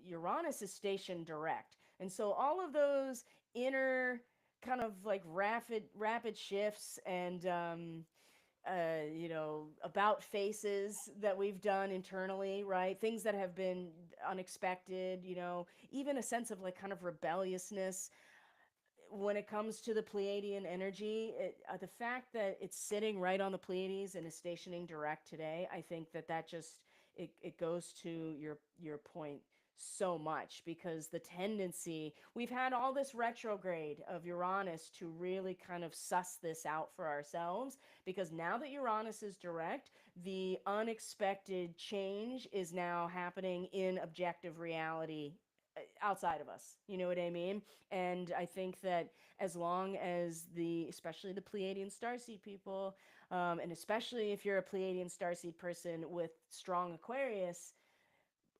Uranus is stationed direct. And so all of those inner kind of like rapid shifts and you know, about faces that we've done internally, right? Things that have been unexpected, you know, even a sense of like kind of rebelliousness when it comes to the Pleiadian energy, the fact that it's sitting right on the Pleiades and is stationing direct today, I think that that just it goes to your point so much because the tendency we've had all this retrograde of Uranus to really kind of suss this out for ourselves because now that Uranus is direct, the unexpected change is now happening in objective reality outside of us. You know what I mean? And I think that as long as especially the Pleiadian starseed people, and especially if you're a Pleiadian starseed person with strong Aquarius,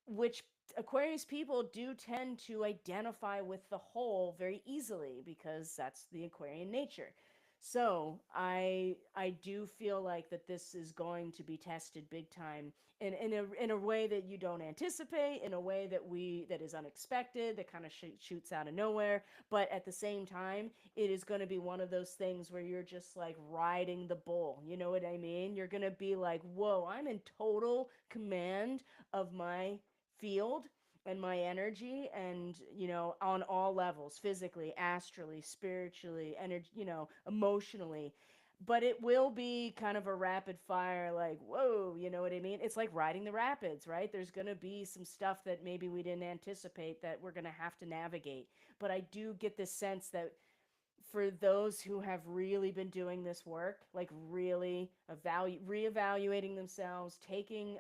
which Aquarius people do tend to identify with the whole very easily because that's the Aquarian nature. So I do feel like that this is going to be tested big time in a way that you don't anticipate, in a way that is unexpected, that kind of shoots out of nowhere. But at the same time, it is going to be one of those things where you're just like riding the bull. You know what I mean? You're going to be like, whoa, I'm in total command of my field and my energy and you know on all levels, physically, astrally, spiritually, energy, you know, emotionally. But it will be kind of a rapid fire, like, whoa, you know what I mean? It's like riding the rapids, right? There's going to be some stuff that maybe we didn't anticipate that we're going to have to navigate. But I do get this sense that for those who have really been doing this work, like really reevaluating themselves, taking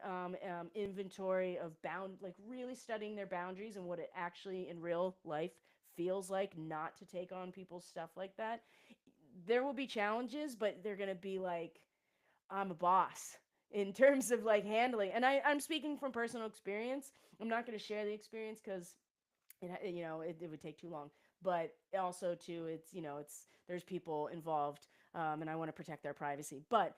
inventory of like really studying their boundaries and what it actually in real life feels like not to take on people's stuff like that. There will be challenges, but they're going to be like, I'm a boss in terms of like handling. And I'm speaking from personal experience. I'm not going to share the experience because you know it would take too long, but also too it's you know it's there's people involved, and I want to protect their privacy. But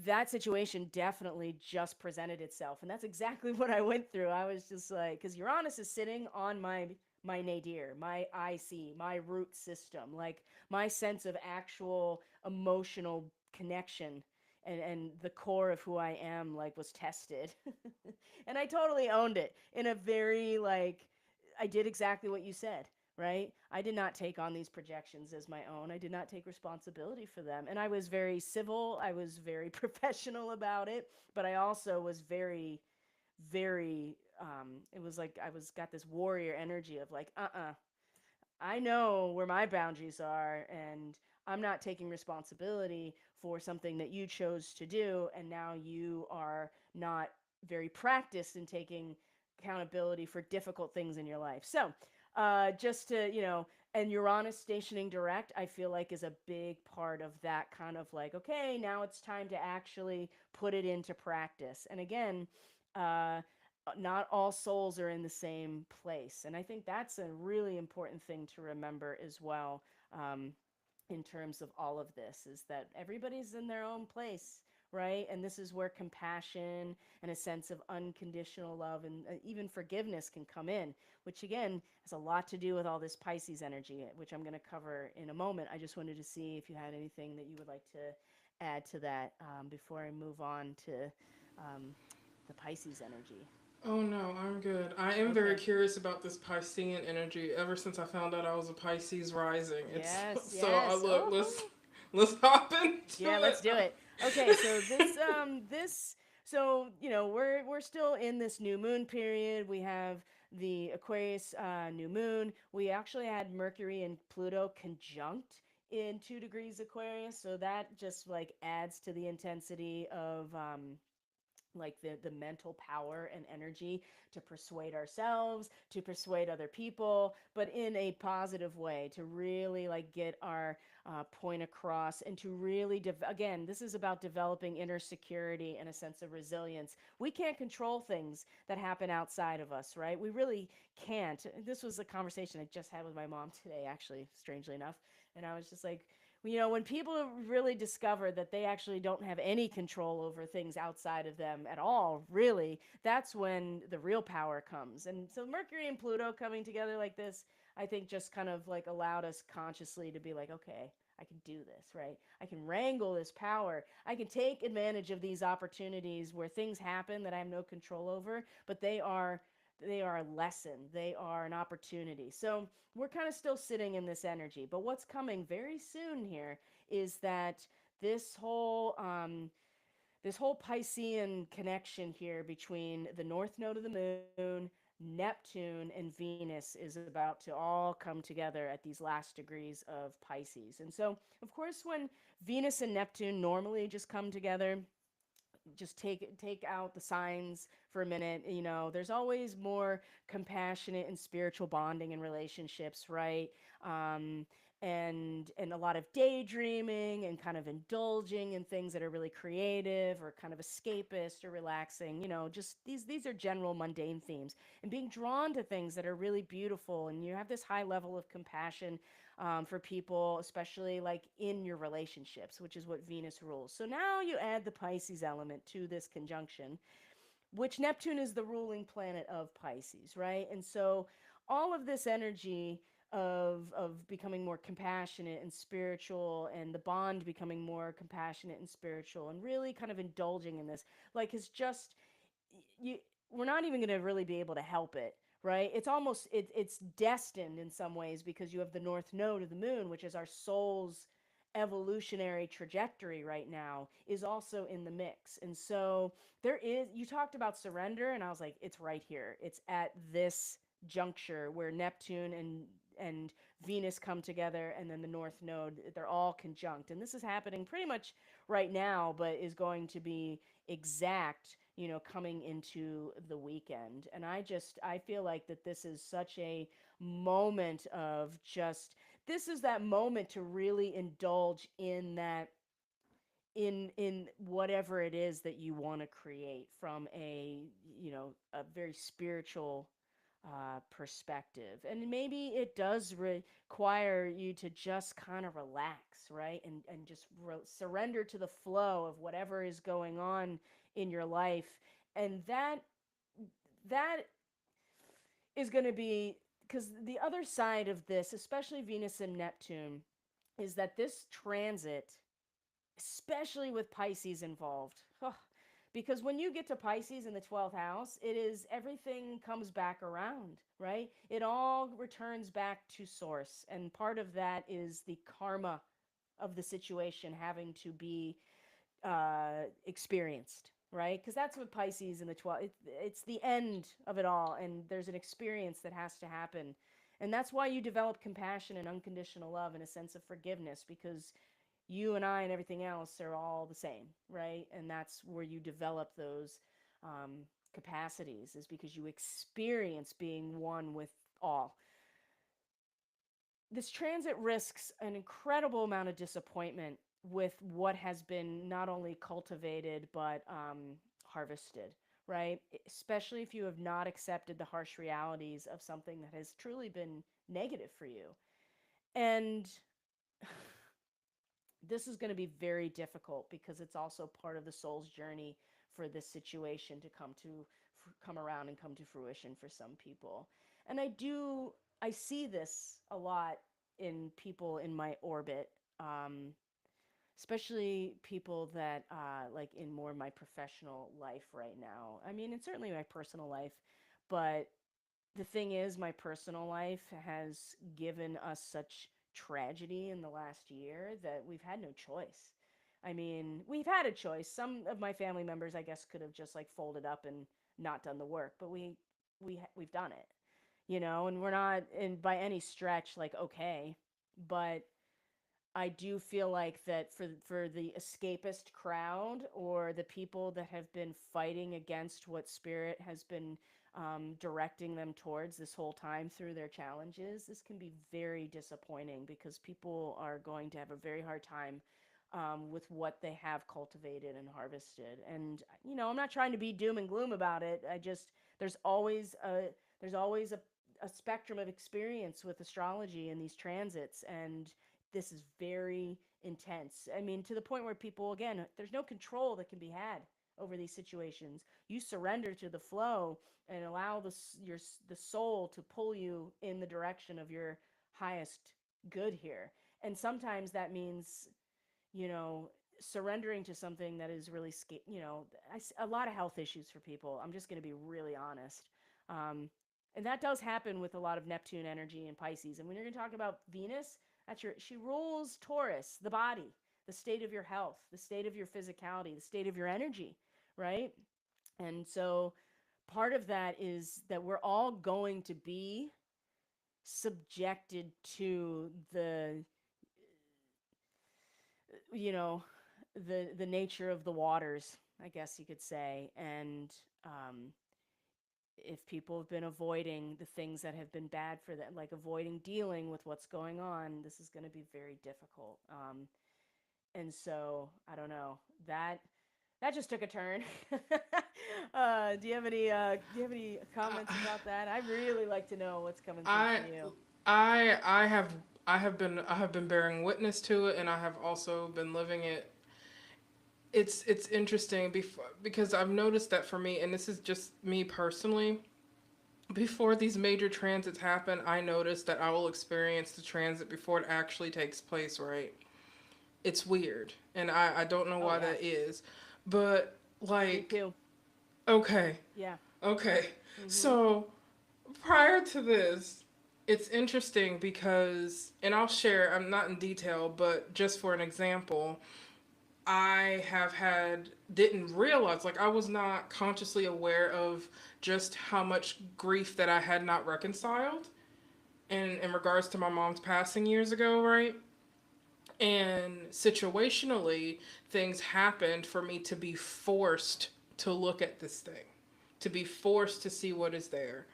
that situation definitely just presented itself, and that's exactly what I went through. I was just like, because Uranus is sitting on my nadir, my IC, my root system, like my sense of actual emotional connection and the core of who I am like was tested. And I totally owned it in a very like I did exactly what you said, right? I did not take on these projections as my own. I did not take responsibility for them. And I was very civil, I was very professional about it, but I also was very it was like I was got this warrior energy of like, I know where my boundaries are, and I'm not taking responsibility for something that you chose to do, and now you are not very practiced in taking accountability for difficult things in your life. So, just to, you know, and Uranus stationing direct, I feel like is a big part of that kind of like, okay, now it's time to actually put it into practice. And again, uh, not all souls are in the same place. And I think that's a really important thing to remember as well, in terms of all of this, is that everybody's in their own place, right? And this is where compassion and a sense of unconditional love and even forgiveness can come in, which again has a lot to do with all this Pisces energy, which I'm going to cover in a moment. I just wanted to see if you had anything that you would like to add to that before I move on to um, the Pisces energy. Oh no, I'm good. I am very Okay. curious about this Piscean energy. Ever since I found out I was a Pisces rising, it's Yes, so. I yes. look. Oh, Let's hop into yeah, it. let's do it. Okay, so this so we're still in this new moon period. We have the Aquarius new moon. We actually had Mercury and Pluto conjunct in 2 degrees Aquarius, so that just like adds to the intensity of like the mental power and energy to persuade ourselves, to persuade other people, but in a positive way, to really like get our point across, and to really again, this is about developing inner security and a sense of resilience. We can't control things that happen outside of us, right? We really can't. This was a conversation I just had with my mom today, actually, strangely enough, and I was just like, when people really discover that they actually don't have any control over things outside of them at all, really, that's when the real power comes. And so Mercury and Pluto coming together like this, I think just kind of like allowed us consciously to be like, okay, I can do this, right? I can wrangle this power. I can take advantage of these opportunities where things happen that I have no control over, but they are a lesson. They are an opportunity. So we're kind of still sitting in this energy. But what's coming very soon here is that this whole this whole Piscean connection here between the north node of the moon, Neptune, and Venus is about to all come together at these last degrees of Pisces. And so, of course, when Venus and Neptune normally just come together, just take out the signs for a minute. There's always more compassionate and spiritual bonding in relationships, right? um, and a lot of daydreaming and kind of indulging in things that are really creative or kind of escapist or relaxing. Just these are general mundane themes, and being drawn to things that are really beautiful, and you have this high level of compassion for people, especially like in your relationships, which is what Venus rules. So now you add the Pisces element to this conjunction, which Neptune is the ruling planet of Pisces, right? And so all of this energy of becoming more compassionate and spiritual, and the bond becoming more compassionate and spiritual, and really kind of indulging in this, like, is just you we're not even going to really be able to help it, right? It's destined in some ways, because you have the north node of the moon, which is our soul's evolutionary trajectory right now, is also in the mix. And so you talked about surrender, and I was like, it's right here. It's at this juncture where Neptune and Venus come together, and then the north node, they're all conjunct. And this is happening pretty much right now, but is going to be exact, coming into the weekend. And I feel like that this is such a moment of just, this is that moment to really indulge in that, in whatever it is that you want to create from a very spiritual perspective. And maybe it does require you to just kind of relax, right? And just surrender to the flow of whatever is going on in your life. And that is going to be, because the other side of this, especially Venus and Neptune, is that this transit, especially with Pisces involved. Because when you get to Pisces in the 12th house, it is everything comes back around, right? It all returns back to source. And part of that is the karma of the situation having to be experienced, right? Because that's what Pisces in the 12th, it's the end of it all. And there's an experience that has to happen. And that's why you develop compassion and unconditional love and a sense of forgiveness, because you and I and everything else are all the same, right? And that's where you develop those capacities, is because you experience being one with all. This transit risks an incredible amount of disappointment with what has been not only cultivated but harvested, right? Especially if you have not accepted the harsh realities of something that has truly been negative for you. And this is going to be very difficult because it's also part of the soul's journey for this situation to come around and come to fruition for some people. And I see this a lot in people in my orbit, um, especially people that like in more my professional life right now. I mean, and certainly my personal life, but the thing is, my personal life has given us such tragedy in the last year that we've had no choice. I mean, we've had a choice. Some of my family members, I guess, could have just like folded up and not done the work, but we've done it, and we're not in by any stretch like okay, but I do feel like that for the escapist crowd or the people that have been fighting against what spirit has been directing them towards this whole time through their challenges, this can be very disappointing because people are going to have a very hard time with what they have cultivated and harvested. And I'm not trying to be doom and gloom about it. I just there's always a there's always a spectrum of experience with astrology and these transits, and this is very intense. I mean, to the point where people, again, there's no control that can be had over these situations. You surrender to the flow and allow the soul to pull you in the direction of your highest good here. And sometimes that means, you know, surrendering to something that is really, a lot of health issues for people. I'm just going to be really honest. Um, and that does happen with a lot of Neptune energy and Pisces. And when you're going to talk about Venus, she rules Taurus, the body, the state of your health, the state of your physicality, the state of your energy, right? And so part of that is that we're all going to be subjected to you know, the nature of the waters, I guess you could say. And if people have been avoiding the things that have been bad for them, like avoiding dealing with what's going on, this is going to be very difficult. And so I don't know, that just took a turn. Do you have any comments about that? I really like to know what's coming through I for you. I have I have been bearing witness to it, and I have also been living it. It's interesting because I've noticed that for me, and this is just me personally. Before these major transits happen, I notice that I will experience the transit before it actually takes place. Right? It's weird, and I don't know Oh why yeah, that is, but me like too. okay, Yeah. okay, Mhm. so prior to this, it's interesting because, and I'll share, I'm not in detail, but just for an example, I have had, didn't realize, like, I was not consciously aware of just how much grief that I had not reconciled in regards to my mom's passing years ago, right? And situationally, things happened for me to be forced to look at this thing, to be forced to see what is there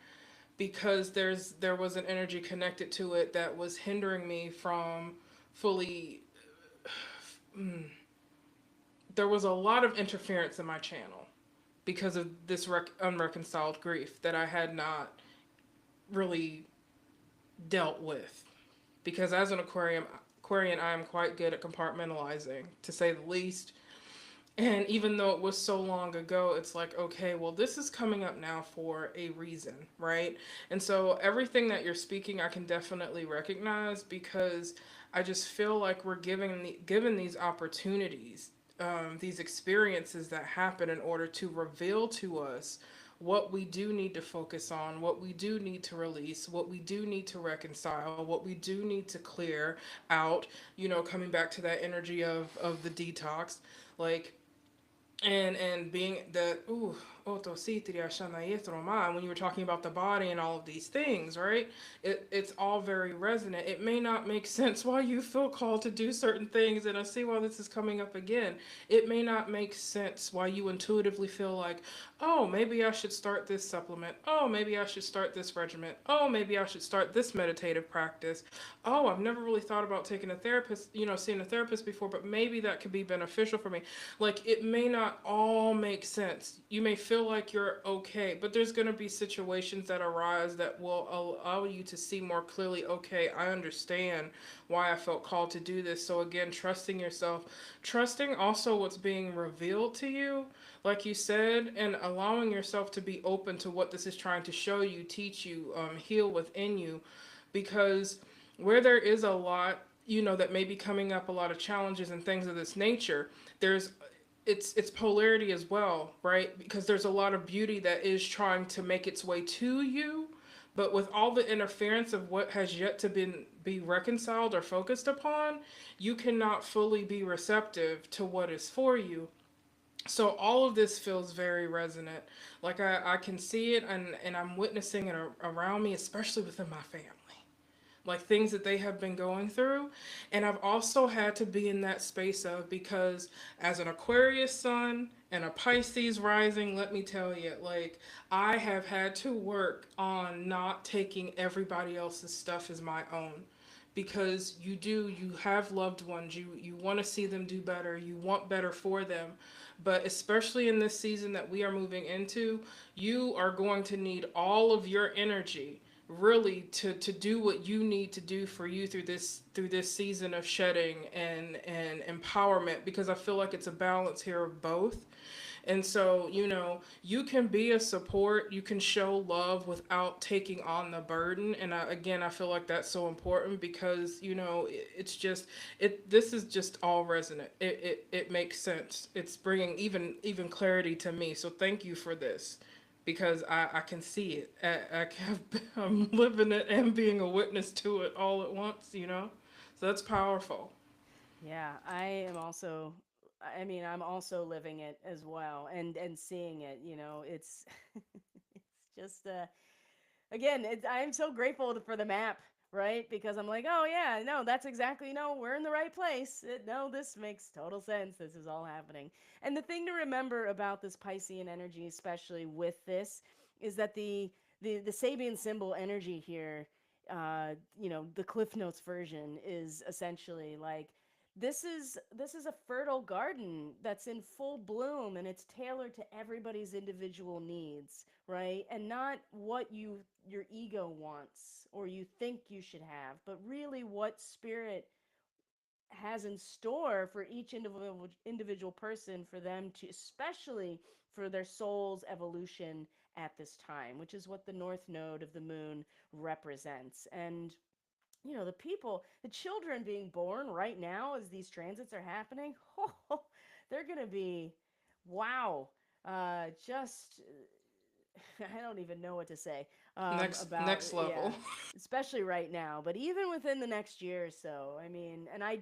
because there was an energy connected to it that was hindering me from fully mm, there was a lot of interference in my channel because of this unreconciled grief that I had not really dealt with because as an aquarian I am quite good at compartmentalizing to say the least. And even though it was so long ago, it's like, okay, well, this is coming up now for a reason, right? And so everything that you're speaking, I can definitely recognize because I just feel like we're given these opportunities, these experiences that happen in order to reveal to us what we do need to focus on, what we do need to release, what we do need to reconcile, what we do need to clear out, coming back to that energy of the detox. Like, and being that when you were talking about the body and all of these things, right? It's all very resonant. It may not make sense why you feel called to do certain things, and I see why this is coming up again. It may not make sense why you intuitively feel like, oh, maybe I should start this supplement. Oh, maybe I should start this regimen. Oh, maybe I should start this meditative practice. Oh, I've never really thought about taking a therapist, seeing a therapist before, but maybe that could be beneficial for me. Like, it may not all make sense. You may feel feel like you're okay, but there's going to be situations that arise that will allow you to see more clearly, okay, I understand why I felt called to do this. So again, trusting yourself, trusting also what's being revealed to you, like you said, and allowing yourself to be open to what this is trying to show you, teach you, heal within you, because where there is a lot, that may be coming up, a lot of challenges and things of this nature, there's it's polarity as well, right? Because there's a lot of beauty that is trying to make its way to you, but with all the interference of what has yet to be reconciled or focused upon, you cannot fully be receptive to what is for you. So all of this feels very resonant. Like I can see it, and I'm witnessing it around me, especially within my family, like things that they have been going through. And I've also had to be in that space of, because as an Aquarius sun and a Pisces rising, let me tell you, like, I have had to work on not taking everybody else's stuff as my own, because you have loved ones, you want to see them do better, you want better for them. But especially in this season that we are moving into, you are going to need all of your energy, really, to do what you need to do for you through this season of shedding and empowerment, because I feel like it's a balance here of both. And so, you can be a support, you can show love without taking on the burden. And again, I feel like that's so important, because, it's just, this is just all resonant. It makes sense. It's bringing even clarity to me. So thank you for this, because I can see it. I'm living it and being a witness to it all at once. So that's powerful. Yeah, I am also, I mean, I'm also living it as well, and seeing it, it's it's just again, I'm so grateful for the map, right? Because I'm like, oh yeah, no, that's exactly, no, we're in the right place. No, this makes total sense. This is all happening. And the thing to remember about this Piscean energy, especially with this, is that the Sabian symbol energy here, the Cliff Notes version is essentially like, this is a fertile garden that's in full bloom, and it's tailored to everybody's individual needs, right? And not what your ego wants or you think you should have, but really what spirit has in store for each individual person, for them to, especially for their soul's evolution at this time, which is what the north node of the moon represents. And the children being born right now as these transits are happening, oh, they're going to be, wow, just, I don't even know what to say about, Next yeah, level. especially right now, but even within the next year or so. I mean, and I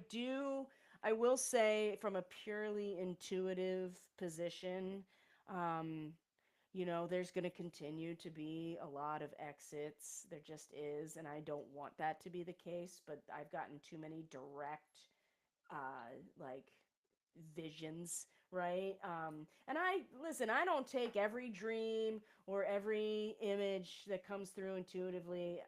will say from a purely intuitive position, um, there's going to continue to be a lot of exits. There just is. And I don't want that to be the case, but I've gotten too many direct, like, visions, right? And listen, I don't take every dream or every image that comes through intuitively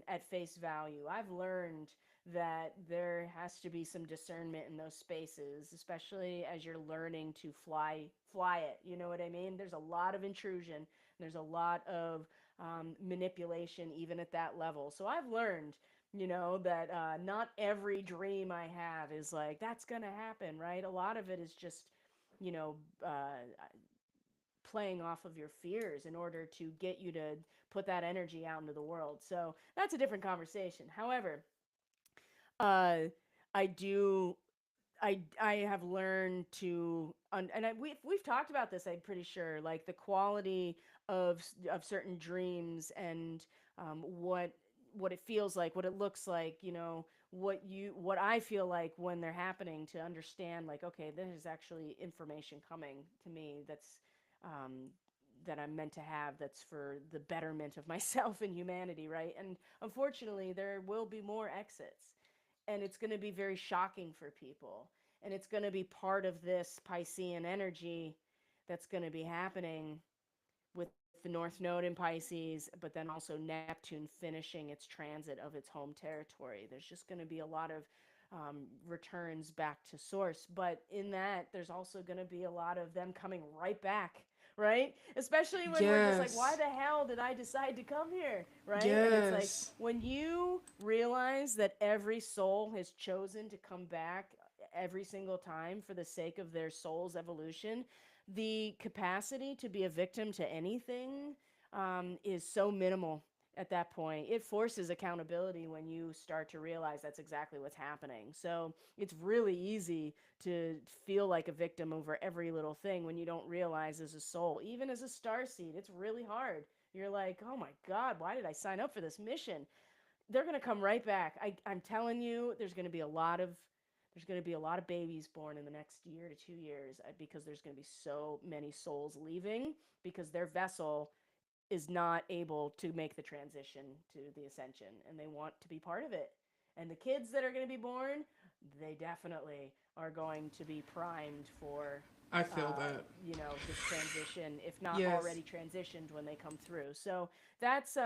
at face value. I've learned that there has to be some discernment in those spaces, especially as you're learning to fly it. You know what I mean? There's a lot of intrusion. There's a lot of manipulation even at that level. So I've learned, that not every dream I have is like, that's going to happen, right? A lot of it is just, you know, uh, playing off of your fears in order to get you to put that energy out into the world. So that's a different conversation. However, uh, I do I have learned to we've talked about this. I'm pretty sure, like the quality of certain dreams, and what it feels like, what it looks like, what I feel like when they're happening, to understand, like, okay, there's actually information coming to me um, that I'm meant to have, that's for the betterment of myself and humanity, right? And unfortunately, there will be more exits, and it's going to be very shocking for people, and it's going to be part of this Piscean energy that's going to be happening with the North Node in Pisces, but then also Neptune finishing its transit of its home territory. There's just going to be a lot of returns back to source, but in that, there's also going to be a lot of them coming right back, right? Especially when we're just like, why Yes. the hell did I decide to come here, right? And it's like Yes. when you realize that every soul has chosen to come back every single time for the sake of their soul's evolution, the capacity to be a victim to anything is so minimal at that point. It forces accountability when you start to realize that's exactly what's happening. So it's really easy to feel like a victim over every little thing when you don't realize as a soul, even as a star seed, it's really hard. You're like, oh my God, why did I sign up for this mission? They're going to come right back. I'm telling you, there's going to be a lot of babies born in the next year to 2 years because there's going to be so many souls leaving because their vessel is not able to make the transition to the ascension and they want to be part of it. And the kids that are going to be born, they definitely are going to be primed for I feel that. this transition, if not Yes. already transitioned when they come through. So that's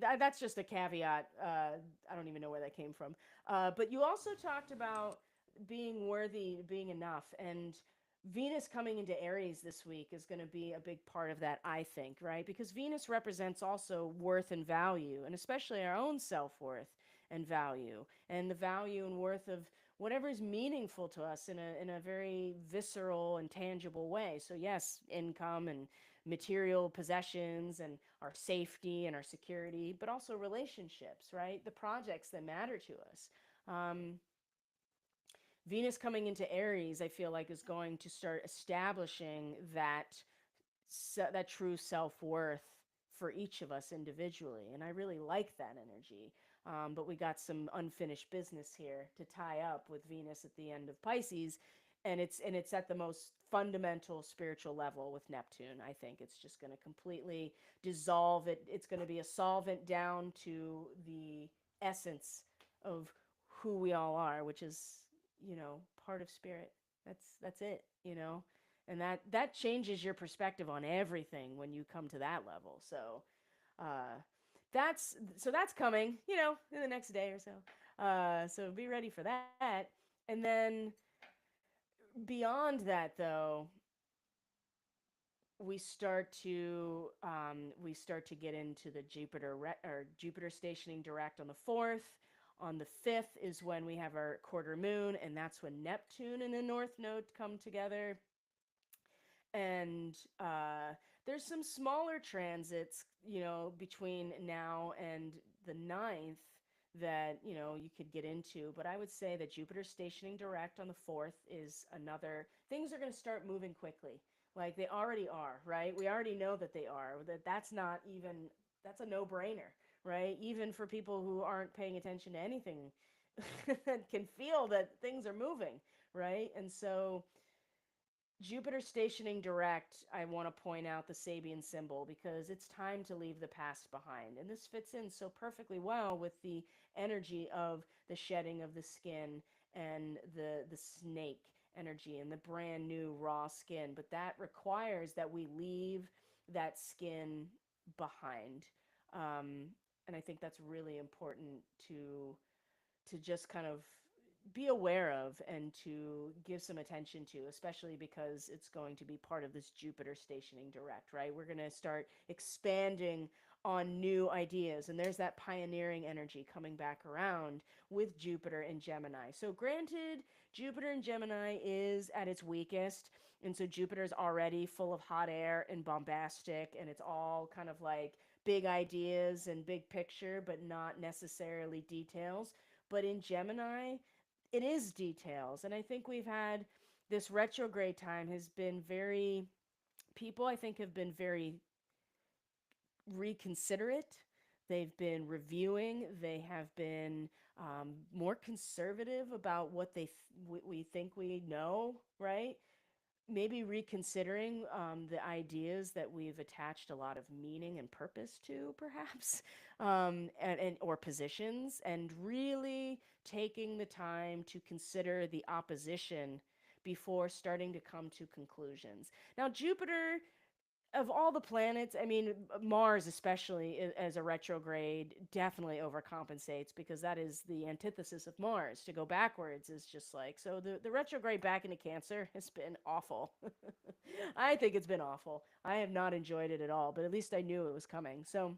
that's just a caveat. I don't even know where that came from. But you also talked about being worthy, being enough, and Venus coming into Aries this week is going to be a big part of that, I think, right? Because Venus represents also worth and value, and especially our own self worth and value, and the value and worth of whatever is meaningful to us in a very visceral and tangible way. So, yes, income and material possessions and our safety and our security, but also relationships, right? The projects that matter to us. Um, Venus coming into Aries, I feel like, is going to start establishing that true self worth for each of us individually, and I really like that energy. But we got some unfinished business here to tie up with Venus at the end of Pisces, and it's at the most fundamental spiritual level with Neptune. I think it's just going to completely dissolve it. It's going to be a solvent down to the essence of who we all are, which is part of spirit. That's it. And that changes your perspective on everything when you come to that level. So uh, that's coming, in the next day or so. So be ready for that. And then beyond that, though, we start to get into the Jupiter stationing direct on the 4th. On the 5th is when we have our quarter moon, and that's when Neptune and the North Node come together. And there's some smaller transits, between now and the 9th that you could get into, but I would say that Jupiter stationing direct on the 4th is another. Things are going to start moving quickly, like they already are, right? We already know that they are. That's not even, that's a no-brainer, right? Even for people who aren't paying attention to anything can feel that things are moving, right? And so Jupiter stationing direct, I want to point out the Sabian symbol because it's time to leave the past behind. And this fits in so perfectly well with the energy of the shedding of the skin and the snake energy and the brand new raw skin. But that requires that we leave that skin behind. Um, and I think that's really important to just kind of be aware of and to give some attention to, especially because it's going to be part of this Jupiter stationing direct, right? We're going to start expanding on new ideas, and there's that pioneering energy coming back around with Jupiter and Gemini. So, granted, Jupiter in Gemini is at its weakest, and so Jupiter's already full of hot air and bombastic, and it's all kind of like big ideas and big picture, but not necessarily details. But in Gemini, it is details. And I think we've had this retrograde time has been very, people I think have been very reconsiderate. They've been reviewing. They have been more conservative about what we think we know, right? Maybe reconsidering the ideas that we've attached a lot of meaning and purpose to, perhaps, and or positions, and really taking the time to consider the opposition before starting to come to conclusions. Now, Jupiter Of all the planets, I mean, Mars, especially as a retrograde, definitely overcompensates because that is the antithesis of Mars. To go backwards is just like, so the retrograde back into Cancer has been awful. I think it's been awful. I have not enjoyed it at all, but at least I knew it was coming. So,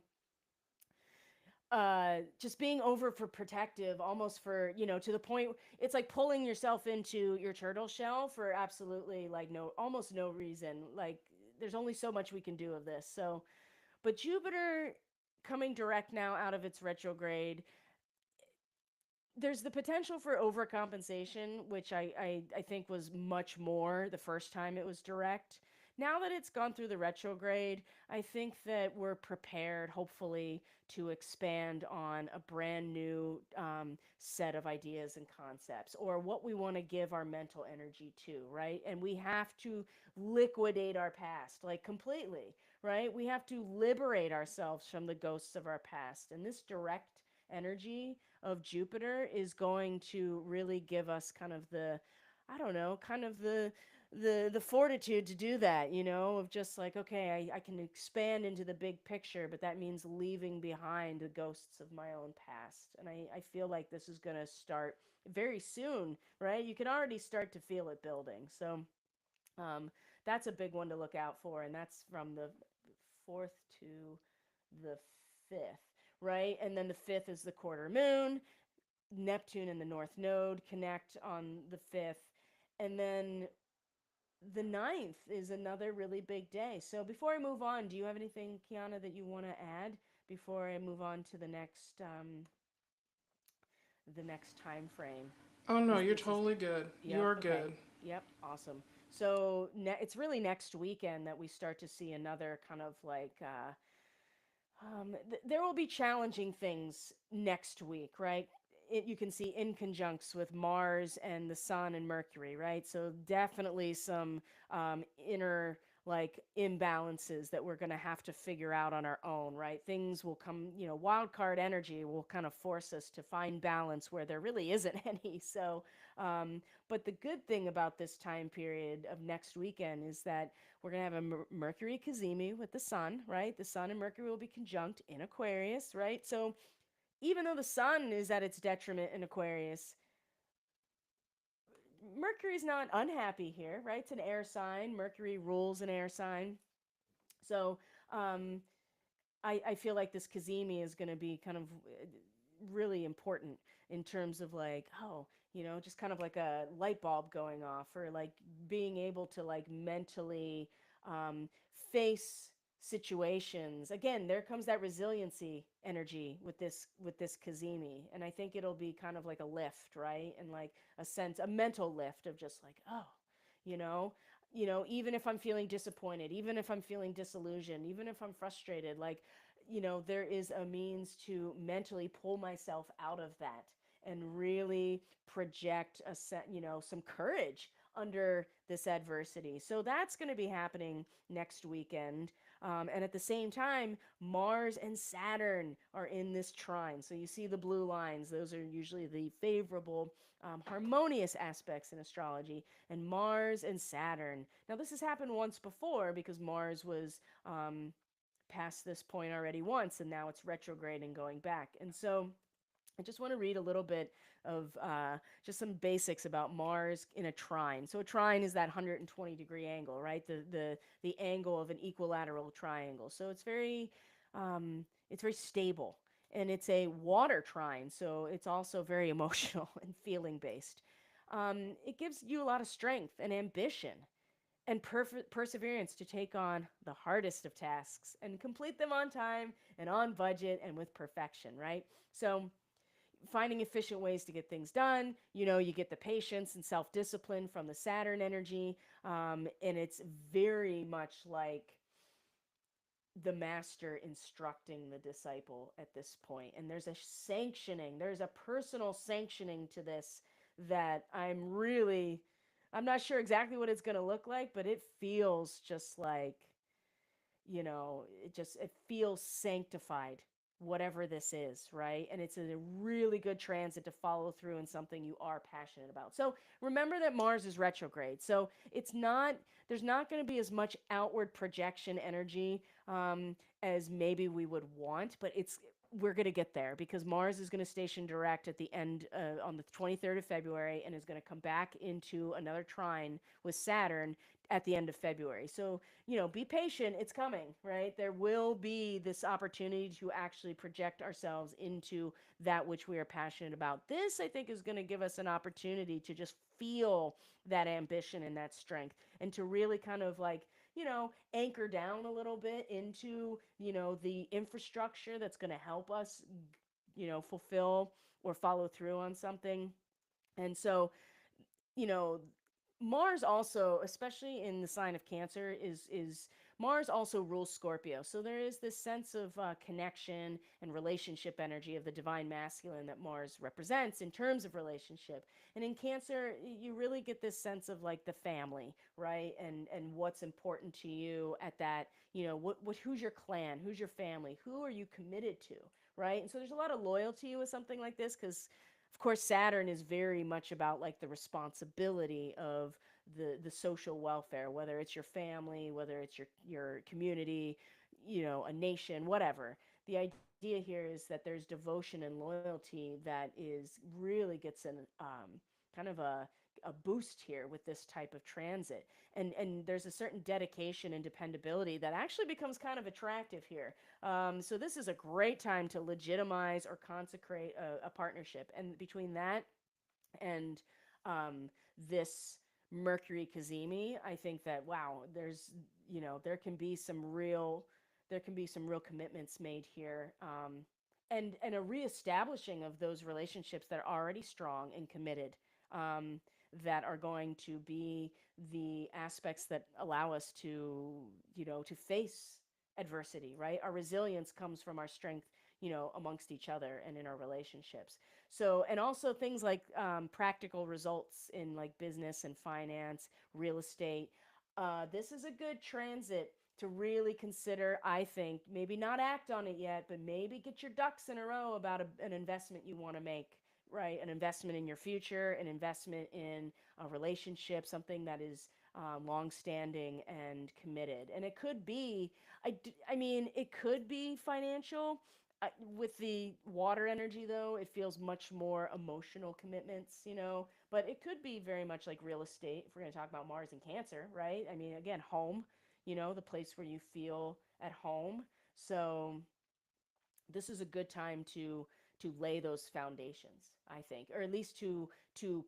just being over for protective, almost for, to the point it's like pulling yourself into your turtle shell for absolutely like no, almost no reason. Like, there's only so much we can do of this. So, but Jupiter coming direct now out of its retrograde, there's the potential for overcompensation, which I think was much more the first time it was direct. Now that it's gone through the retrograde, I think that we're prepared, hopefully, to expand on a brand new set of ideas and concepts, or what we want to give our mental energy to, right? And we have to liquidate our past, like completely, right? We have to liberate ourselves from the ghosts of our past. And this direct energy of Jupiter is going to really give us kind of the, I don't know, kind of the fortitude to do that, of just like, okay, I can expand into the big picture, but that means leaving behind the ghosts of my own past. And I feel like this is going to start very soon, right? You can already start to feel it building. So um, that's a big one to look out for, and that's from the fourth to the fifth, right? And then the fifth is the quarter moon. Neptune and the North Node connect on the fifth, and then the ninth is another really big day. So before I move on, do you have anything, Kiana, that you want to add before I move on to the next time frame? Oh no, Because you're this is, totally good. You yep, are okay, good. yep, awesome. So it's really next weekend that we start to see another kind of like there will be challenging things next week, right? You can see in conjuncts with Mars and the Sun and Mercury, right? So definitely some inner like imbalances that we're going to have to figure out on our own, right? Things will come, wild card energy will kind of force us to find balance where there really isn't any. So, but the good thing about this time period of next weekend is that we're going to have a Mercury Cazimi with the Sun, right? The Sun and Mercury will be conjunct in Aquarius, right? So even though the Sun is at its detriment in Aquarius, Mercury's not unhappy here, right? It's an air sign. Mercury rules an air sign. So um, I feel like this Kazemi is going to be kind of really important in terms of like, oh, just kind of like a light bulb going off, or like being able to like mentally um, face situations. Again, there comes that resiliency energy with this Kazemi, and I think it'll be kind of like a lift, right? And like a sense, a mental lift of just like, oh, you know, even if I'm feeling disappointed, even if I'm feeling disillusioned, even if I'm frustrated, like, there is a means to mentally pull myself out of that and really project a set, some courage under this adversity. So that's going to be happening next weekend. And at the same time, Mars and Saturn are in this trine. So you see the blue lines, those are usually the favorable, harmonious aspects in astrology. And Mars and Saturn. Now, this has happened once before because Mars was past this point already once, and now it's retrograde and going back. And so I just want to read a little bit of just some basics about Mars in a trine. So a trine is that 120-degree angle, right? The angle of an equilateral triangle. So it's very stable, and it's a water trine. So it's also very emotional and feeling based. It gives you a lot of strength and ambition and perseverance to take on the hardest of tasks and complete them on time and on budget and with perfection, right? So finding efficient ways to get things done. You get the patience and self discipline from the Saturn energy. And it's very much like the master instructing the disciple at this point. And there's a sanctioning, there's a personal sanctioning to this that I'm not sure exactly what it's going to look like, but it feels just like, it feels sanctified whatever this is, right? And it's a really good transit to follow through in something you are passionate about. So remember that Mars is retrograde. So it's not, there's not going to be as much outward projection energy as maybe we would want, but we're going to get there because Mars is going to station direct at the end on the 23rd of February and is going to come back into another trine with Saturn at the end of February. So, be patient. It's coming, right? There will be this opportunity to actually project ourselves into that which we are passionate about. This, I think, is going to give us an opportunity to just feel that ambition and that strength and to really kind of like, anchor down a little bit into, the infrastructure that's going to help us, fulfill or follow through on something. And so, you know, Mars also, especially in the sign of Cancer, is Mars also rules Scorpio. So there is this sense of connection and relationship energy of the divine masculine that Mars represents in terms of relationship. And in Cancer, you really get this sense of like the family, right? And what's important to you at that, who's your clan, who's your family, who are you committed to, right? And so there's a lot of loyalty with something like this because of course Saturn is very much about like the responsibility of the social welfare, whether it's your family, whether it's your community, a nation, whatever. The idea here is that there's devotion and loyalty that is really gets an kind of a boost here with this type of transit, and there's a certain dedication and dependability that actually becomes kind of attractive here. So this is a great time to legitimize or consecrate a partnership, and between that and um, this Mercury Kazemi, I think that wow, there can be some real commitments made here, and a reestablishing of those relationships that are already strong and committed. Um, that are going to be the aspects that allow us to, to face adversity, right? Our resilience comes from our strength, amongst each other and in our relationships. So, and also things like practical results in like business and finance, real estate. This is a good transit to really consider, I think, maybe not act on it yet, but maybe get your ducks in a row about an investment you want to make, right? An investment in your future, an investment in a relationship, something that is long-standing and committed. And it could be, I mean, it could be financial. With the water energy, though, it feels much more emotional commitments, but it could be very much like real estate if we're going to talk about Mars and Cancer, right? I mean, again, home, the place where you feel at home. So this is a good time to lay those foundations, I think, or at least to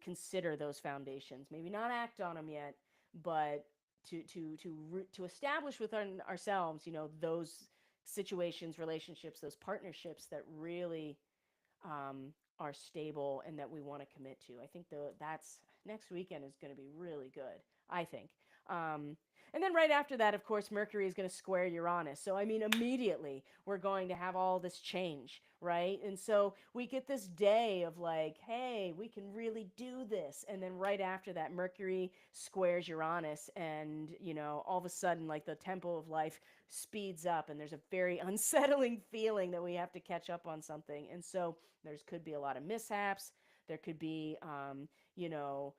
consider those foundations. Maybe not act on them yet, but to establish within ourselves, those situations, relationships, those partnerships that really are stable and that we want to commit to. I think that's next weekend is going to be really good, I think. Um, and then right after that, of course, Mercury is going to square Uranus. So, I mean, immediately we're going to have all this change, right? And so we get this day of like, hey, we can really do this. And then right after that, Mercury squares Uranus. And, all of a sudden, like the tempo of life speeds up. And there's a very unsettling feeling that we have to catch up on something. And so there's could be a lot of mishaps. There could be, you know,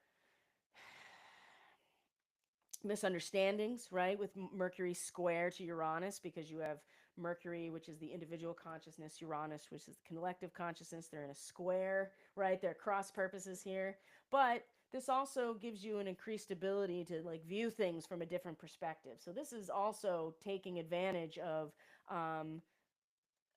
misunderstandings, right? With Mercury square to Uranus, because you have Mercury, which is the individual consciousness, Uranus, which is the collective consciousness. They're in a square, right? They're cross purposes here. But this also gives you an increased ability to like view things from a different perspective. So this is also taking advantage um,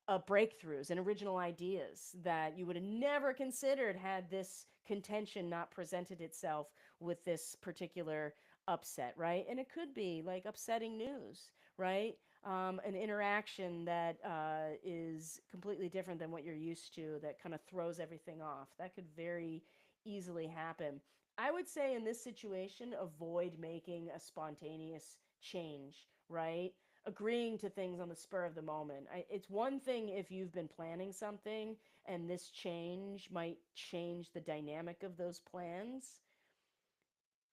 of breakthroughs and original ideas that you would have never considered had this contention not presented itself with this particular upset, right? And it could be like upsetting news, right? An interaction that is completely different than what you're used to, that kind of throws everything off. That could very easily happen. I would say in this situation, avoid making a spontaneous change, right? Agreeing to things on the spur of the moment. It's one thing if you've been planning something and this change might change the dynamic of those plans,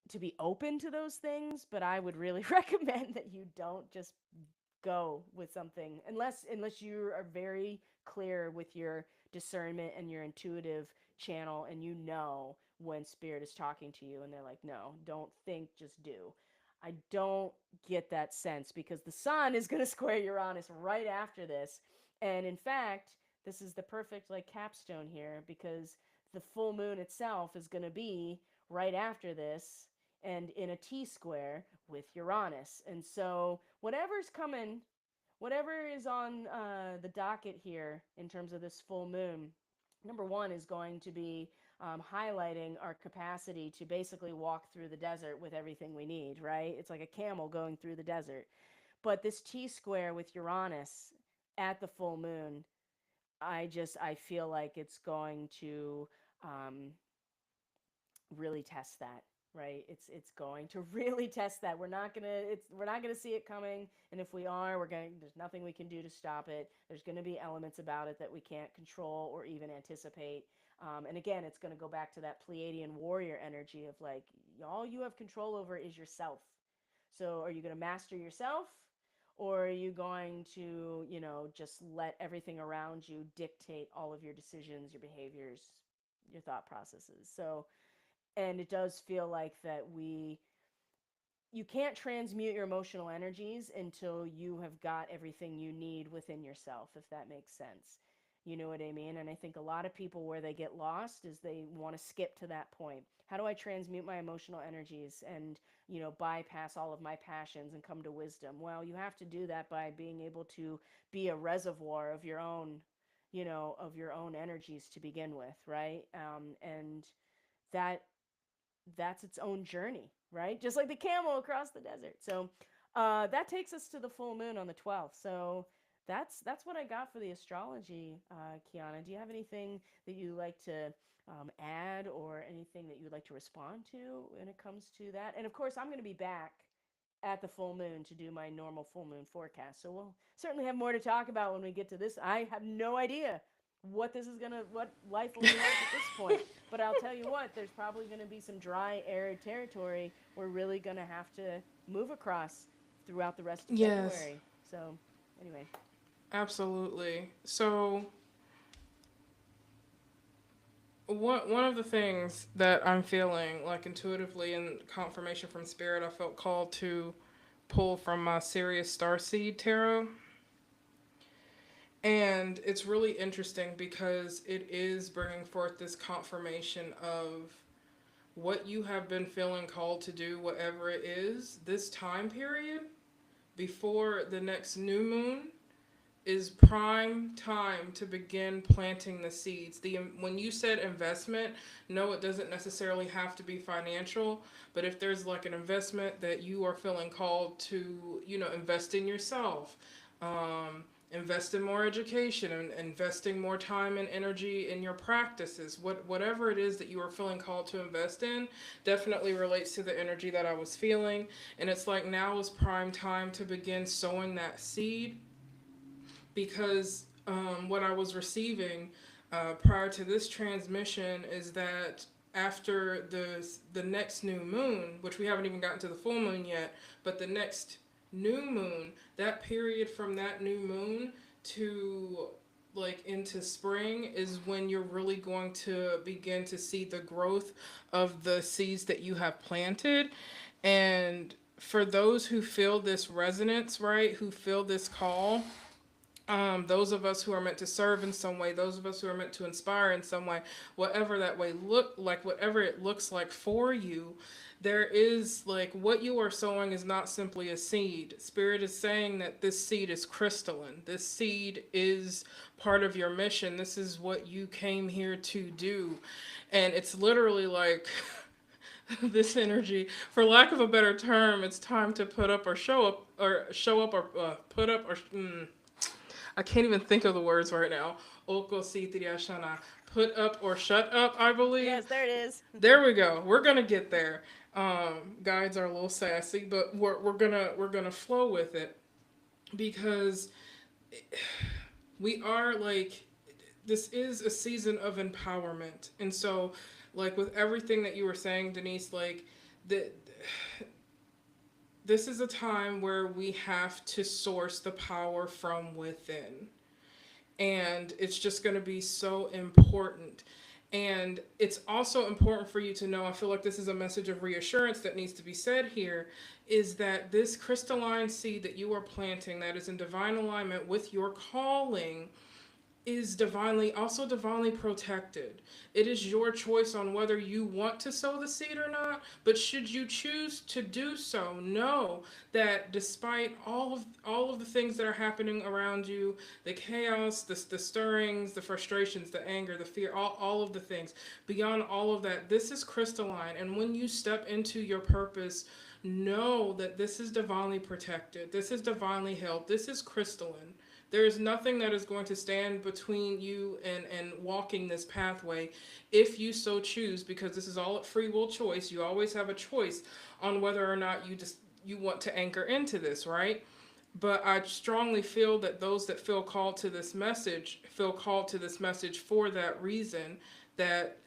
to be open to those things, but I would really recommend that you don't just go with something unless you are very clear with your discernment and your intuitive channel, and you know when spirit is talking to you and they're like, no, don't think, just do. I don't get that sense because the sun is going to square Uranus right after this. And in fact, this is the perfect like capstone here because the full moon itself is going to be right after this and in a T square with Uranus. And so whatever's coming, whatever is on the docket here in terms of this full moon, number one is going to be highlighting our capacity to basically walk through the desert with everything we need, right? It's like a camel going through the desert. But this T square with Uranus at the full moon, I feel like it's going to um, really test that, right? It's going to really test that. We're not gonna see it coming, and if we are, there's nothing we can do to stop it. There's gonna be elements about it that we can't control or even anticipate. And again, it's going to go back to that Pleiadian warrior energy of like, all you have control over is yourself. So are you going to master yourself, or are you going to, just let everything around you dictate all of your decisions, your behaviors, your thought processes? So, and it does feel like that you can't transmute your emotional energies until you have got everything you need within yourself, if that makes sense. You know what I mean? And I think a lot of people, where they get lost is they want to skip to that point. How do I transmute my emotional energies and, bypass all of my passions and come to wisdom? Well, you have to do that by being able to be a reservoir of your own, of your own energies to begin with, right? And that that's its own journey, right? Just like the camel across the desert. So that takes us to the full moon on the 12th. So that's what I got for the astrology, Kiana. Do you have anything that you like to add, or anything that you would like to respond to when it comes to that? And of course, I'm going to be back at the full moon to do my normal full moon forecast. So we'll certainly have more to talk about when we get to this. I have no idea what life will be like at this point. But I'll tell you what, there's probably gonna be some dry, arid territory we're really gonna have to move across throughout the rest of Yes, February. So anyway. absolutely. So one of the things that I'm feeling like intuitively and confirmation from spirit, I felt called to pull from my Sirius Starseed tarot. And it's really interesting because it is bringing forth this confirmation of what you have been feeling called to do, whatever it is, this time period before the next new moon is prime time to begin planting the seeds. When you said investment, no, it doesn't necessarily have to be financial, but if there's like an investment that you are feeling called to, invest in yourself, invest in more education and investing more time and energy in your practices, whatever it is that you are feeling called to invest in, definitely relates to the energy that I was feeling. And it's like now is prime time to begin sowing that seed, because what I was receiving prior to this transmission is that after the next new moon, which we haven't even gotten to the full moon yet, but the next new moon, that period from that new moon to like into spring is when you're really going to begin to see the growth of the seeds that you have planted. And for those who feel this resonance, right, who feel this call, those of us who are meant to serve in some way, those of us who are meant to inspire in some way, whatever that way look like, whatever it looks like for you, there is like what you are sowing is not simply a seed. Spirit is saying that this seed is crystalline. This seed is part of your mission. This is what you came here to do. And it's literally like this energy, for lack of a better term, it's time to put up or show up, or show up or put up or I can't even think of the words right now. Oko Sitriashana. Put up or shut up, I believe. Yes, there it is. There we go. We're gonna get there. Guides are a little sassy, but we're gonna flow with it, because we are like, this is a season of empowerment. And so like with everything that you were saying, Denise, like the this is a time where we have to source the power from within. And it's just going to be so important. And it's also important for you to know, I feel like this is a message of reassurance that needs to be said here, is that this crystalline seed that you are planting that is in divine alignment with your calling is divinely protected. It is your choice on whether you want to sow the seed or not, but should you choose to do so, know that despite all of the things that are happening around you, the chaos, the stirrings, the frustrations, the anger, the fear, all of the things, beyond all of that, this is crystalline. And when you step into your purpose, know that this is divinely protected. This is divinely held. This is crystalline. There is nothing that is going to stand between you and walking this pathway if you so choose, because this is all a free will choice. You always have a choice on whether or not you want to anchor into this, right? But I strongly feel that those that feel called to this message for that reason, that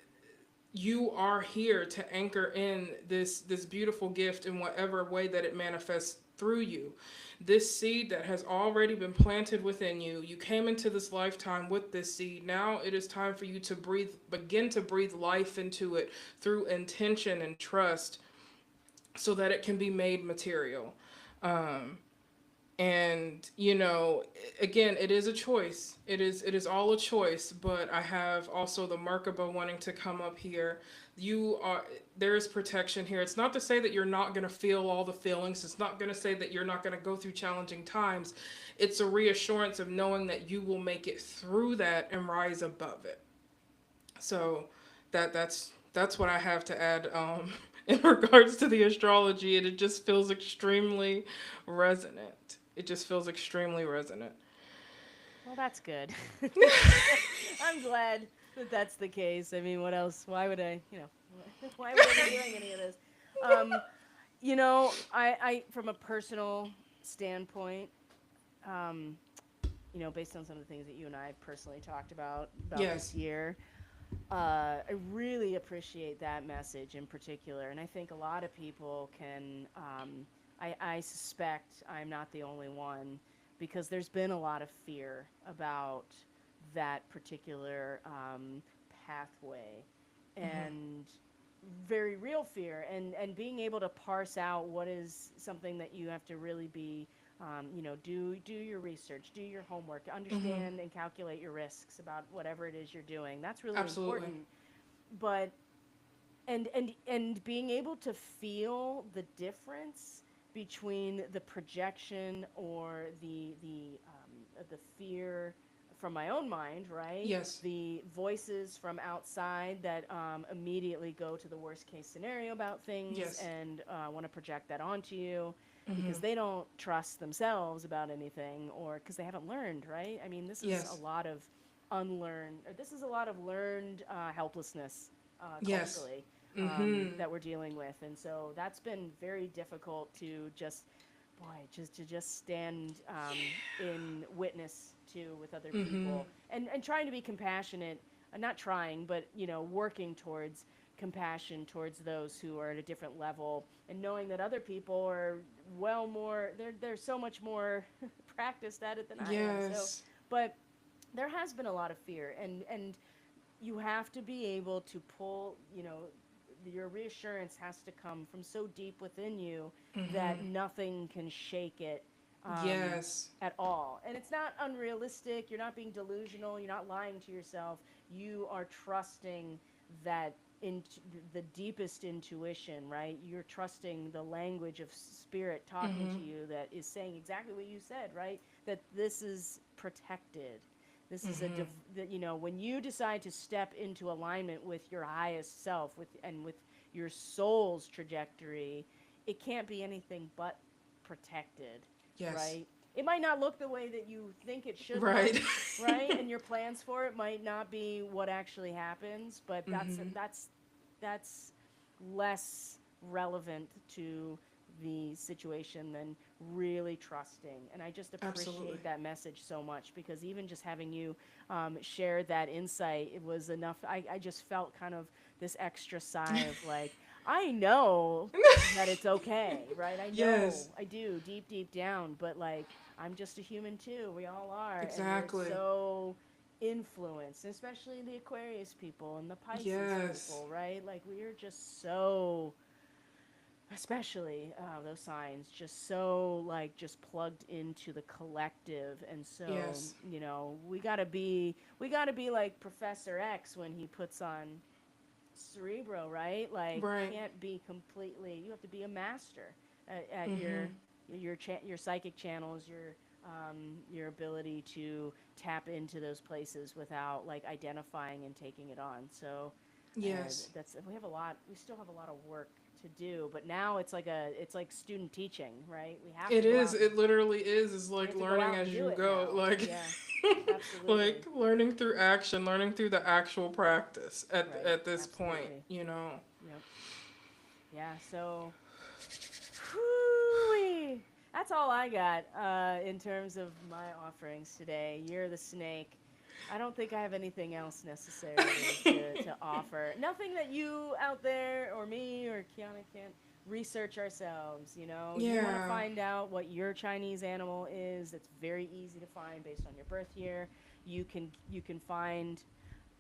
you are here to anchor in this beautiful gift in whatever way that it manifests through you. This seed that has already been planted within you, you came into this lifetime with this seed. Now it is time for you to begin to breathe life into it through intention and trust, so that it can be made material. um, and again, it is a choice. It is all a choice. But I have also the Merkaba wanting to come up here. You are There is protection here. It's not to say that you're not going to feel all the feelings. It's not going to say that you're not going to go through challenging times. It's a reassurance of knowing that you will make it through that and rise above it. So that's what I have to add, in regards to the astrology, and it just feels extremely resonant. It just feels extremely resonant. Well, that's good. I'm glad that that's the case. I mean, what else? Why would I, why would I be doing any of this? Um, from a personal standpoint, um, based on some of the things that you and I personally talked about this Yes. year, I really appreciate that message in particular. And I think a lot of people can, I suspect I'm not the only one, because there's been a lot of fear about that particular pathway, Hmm. and very real fear, and being able to parse out what is something that you have to really be, do your research, do your homework, Hmm. understand and calculate your risks about whatever it is you're doing. That's really Absolutely. important. But and being able to feel the difference between the projection or the fear from my own mind, right? Yes. The voices from outside that immediately go to the worst case scenario about things Yes. and want to project that onto you because Hmm. they don't trust themselves about anything, or because they haven't learned, right? I mean, this is a Yes. lot of unlearned, or this is a lot of learned helplessness Yes. culturally, Hmm. that we're dealing with. And so that's been very difficult to just, boy, just stand in witness to with other Hmm. people, and trying to be compassionate, not trying, but working towards compassion towards those who are at a different level, and knowing that other people are well more, they're so much more practiced at it than I am. So, Yes. but there has been a lot of fear, and you have to be able to pull, your reassurance has to come from so deep within you that Hmm. nothing can shake it, um, Yes. at all. And it's not unrealistic. You're not being delusional. You're not lying to yourself. You are trusting that, into the deepest intuition, right? You're trusting the language of spirit talking to Hmm. you that is saying exactly what you said, right? That this is protected. This is Hmm. that, when you decide to step into alignment with your highest self, with your soul's trajectory, it can't be anything but protected, Yes. right? It might not look the way that you think it should look, Right. right? And your plans for it might not be what actually happens, but Hmm. that's less relevant to the situation than really trusting. And I just Absolutely. appreciate that message so much, because even just having you share that insight, it was enough. I just felt kind of this extra sigh of like, I know that it's okay, right? I know, Yes, I do, deep, deep down, but like, I'm just a human too. We all are. And we're exactly. so influenced, especially the Aquarius people and the Pisces Yes, people, right? Like, we are just so, especially those signs, just so like just plugged into the collective. And so, yes, we got to be like Professor X when he puts on Cerebro, right? Like, you right. can't be completely. You have to be a master at Mm-hmm. your psychic channels, your ability to tap into those places without like identifying and taking it on. So Yes. that's we have a lot. We still have a lot of work to do, but now it's like student teaching, right? We have to It go is. out and It literally is. It's we like have to go learning out and as do you it go. now. Like, Yeah, like absolutely. learning through action, learning through the actual practice Right, at this point, absolutely. you know. Yep. Yeah. So whew, that's all I got in terms of my offerings today. You're the snake. I don't think I have anything else necessarily to offer. Nothing that you out there or me or Kiana can't research ourselves. You want to Yeah. find out what your Chinese animal is. It's very easy to find based on your birth year. You can find.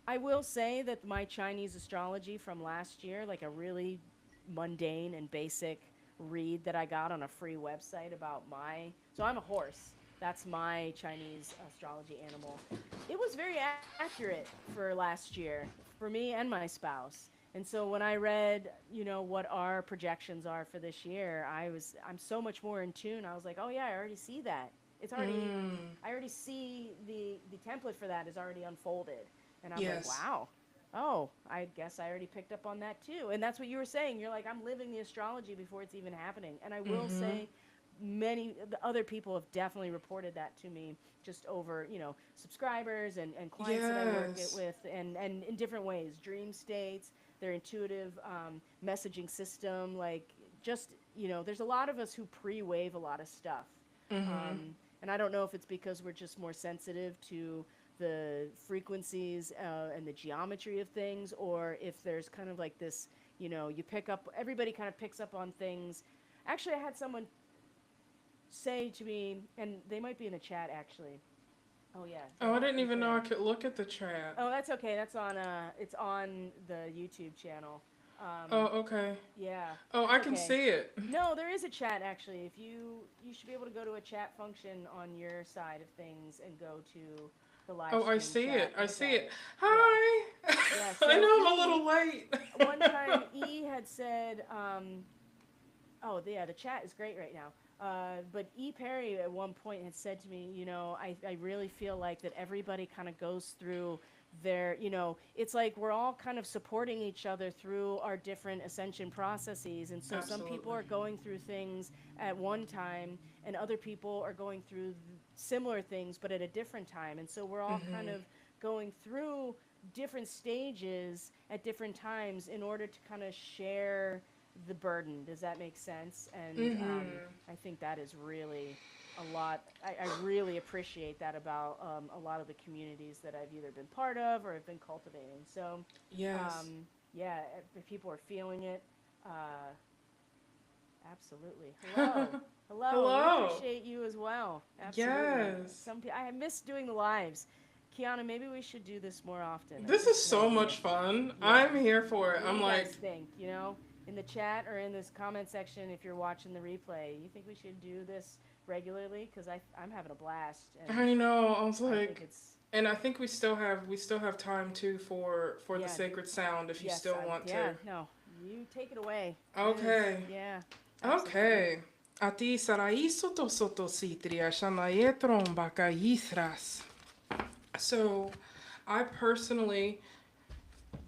I will say that my Chinese astrology from last year, like a really mundane and basic read that I got on a free website about my. So I'm a horse. That's my Chinese astrology animal. It was very accurate for last year for me and my spouse. And so when I read, what our projections are for this year, I'm so much more in tune. I was like, "Oh yeah, I already see that. It's already Mm. I already see the template for that is already unfolded." And I'm like, Yes. "Wow. Oh, I guess I already picked up on that too." And that's what you were saying. You're like, "I'm living the astrology before it's even happening." And I will Mm-hmm. say many the other people have definitely reported that to me just over subscribers and clients that I work it Yes. with, and in different ways, dream states, their intuitive messaging system, like, just there's a lot of us who pre-wave a lot of stuff. Mm-hmm. And I don't know if it's because we're just more sensitive to the frequencies and the geometry of things, or if there's kind of like this, you pick up, everybody kind of picks up on things. Actually, I had someone say to me, and they might be in the chat actually. Oh yeah, Oh, I Janet didn't is even know I there. could look at the chat. Oh, that's okay. That's on it's on the YouTube channel. Oh, Um, okay. yeah, Oh, that's I can okay. see it. No, there is a chat actually. If you should be able to go to a chat function on your side of things and go to the live Oh, I stream see chat it. and I look see at it. it. Yeah. Hi. Yeah, I so know I'm a E, little late. one time E had said, oh, yeah, the chat is great right now. But E. Perry at one point had said to me, I really feel like that everybody kind of goes through it's like we're all kind of supporting each other through our different ascension processes. And so some people Absolutely. are going through things at one time, and other people are going through similar things, but at a different time. And so we're all kind Mm-hmm. of going through different stages at different times in order to kind of share the burden. Does that make sense? And Mm-hmm. I think that is really a lot. I really appreciate that about a lot of the communities that I've either been part of or have been cultivating. So, Yes. yeah, if people are feeling it, uh, absolutely. Hello. Hello, and we Hello. appreciate you as well. Absolutely. Yes. I miss doing the lives. Kiana, maybe we should do this more often. That's This is just an so idea. much fun. Yeah. I'm here for it. What do I'm you guys like, think? In the chat or in this comment section, if you're watching the replay, you think we should do this regularly? Because I'm having a blast, and I know. I was I think like, it's and I think we still have time too for the yeah, sacred sound if you yes, still want to. yeah, no, you take it away, because Okay. yeah, absolutely. Okay. A ti sarai soto soto sitria shanaetron baka yithras. So, I personally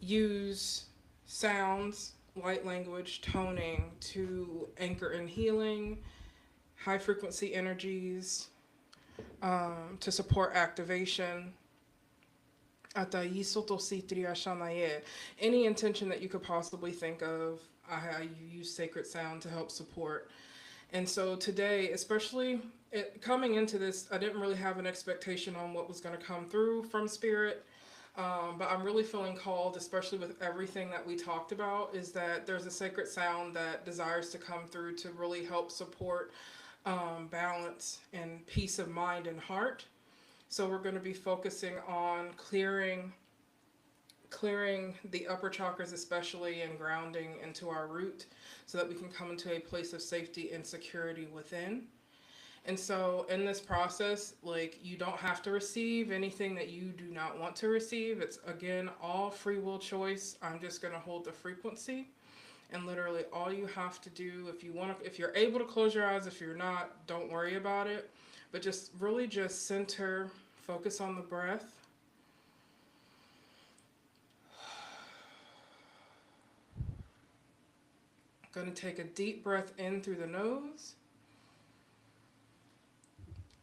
use sounds, light language, toning to anchor in healing, high frequency energies, to support activation. Any intention that you could possibly think of, I use sacred sound to help support. And so today, especially coming into this, I didn't really have an expectation on what was going to come through from spirit. But I'm really feeling called, especially with everything that we talked about, is that there's a sacred sound that desires to come through to really help support balance and peace of mind and heart. So we're going to be focusing on clearing the upper chakras especially, and grounding into our root so that we can come into a place of safety and security within. And so in this process, like, you don't have to receive anything that you do not want to receive. It's again all free will choice. I'm just going to hold the frequency, and literally all you have to do, if you want to, if you're able to close your eyes, if you're not, don't worry about it, but just really just center, focus on the breath. Going to take a deep breath in through the nose,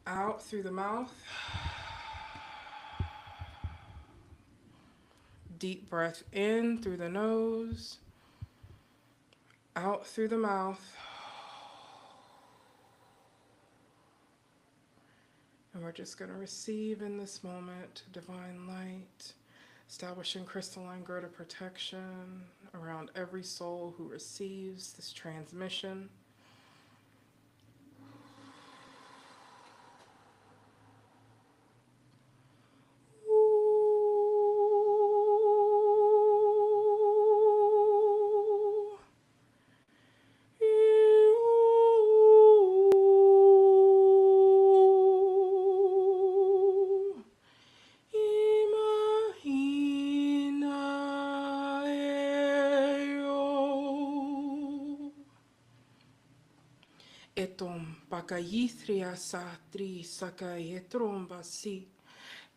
out through the mouth. Deep breath in through the nose, out through the mouth. And we're just going to receive in this moment divine light, establishing crystalline grid of protection around every soul who receives this transmission. Etom bakayithria sa tri sakayetrom basi.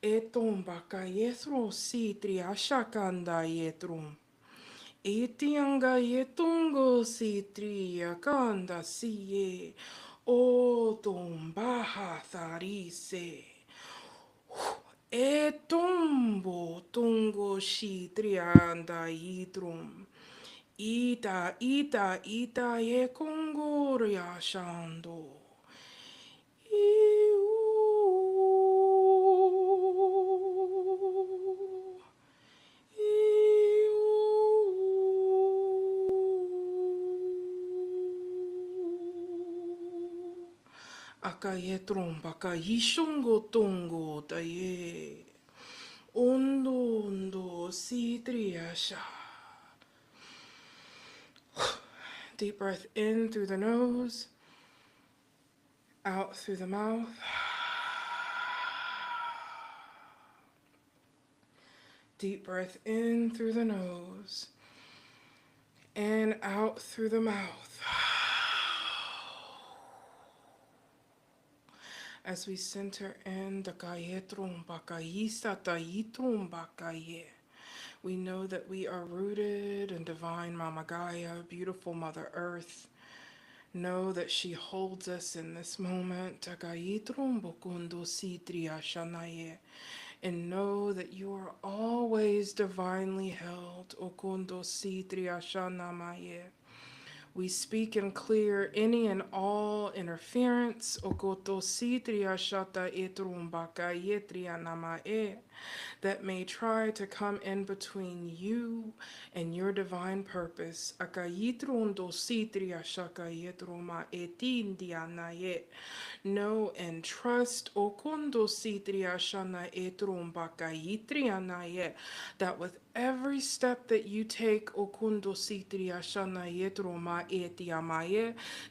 Etom bakayethro si triashakanda yetrum. Etianga yetungo si triakanda siye. Otom baha tharise. Etombo tungo si trianda yitrum. Ita ye kongoria shando. Iu. Iu. Akaye tromba ka yishongo tongo taye. Ondo si triasha. Deep breath in through the nose, out through the mouth. Deep breath in through the nose and out through the mouth. As we center in the kayetrum bakayisa tayitrum bakaye. We know that we are rooted in divine Mama Gaia, beautiful Mother Earth. Know that she holds us in this moment. And know that you are always divinely held. We speak and clear any and all interference that may try to come in between you and your divine purpose. Know and trust that with every step that you take,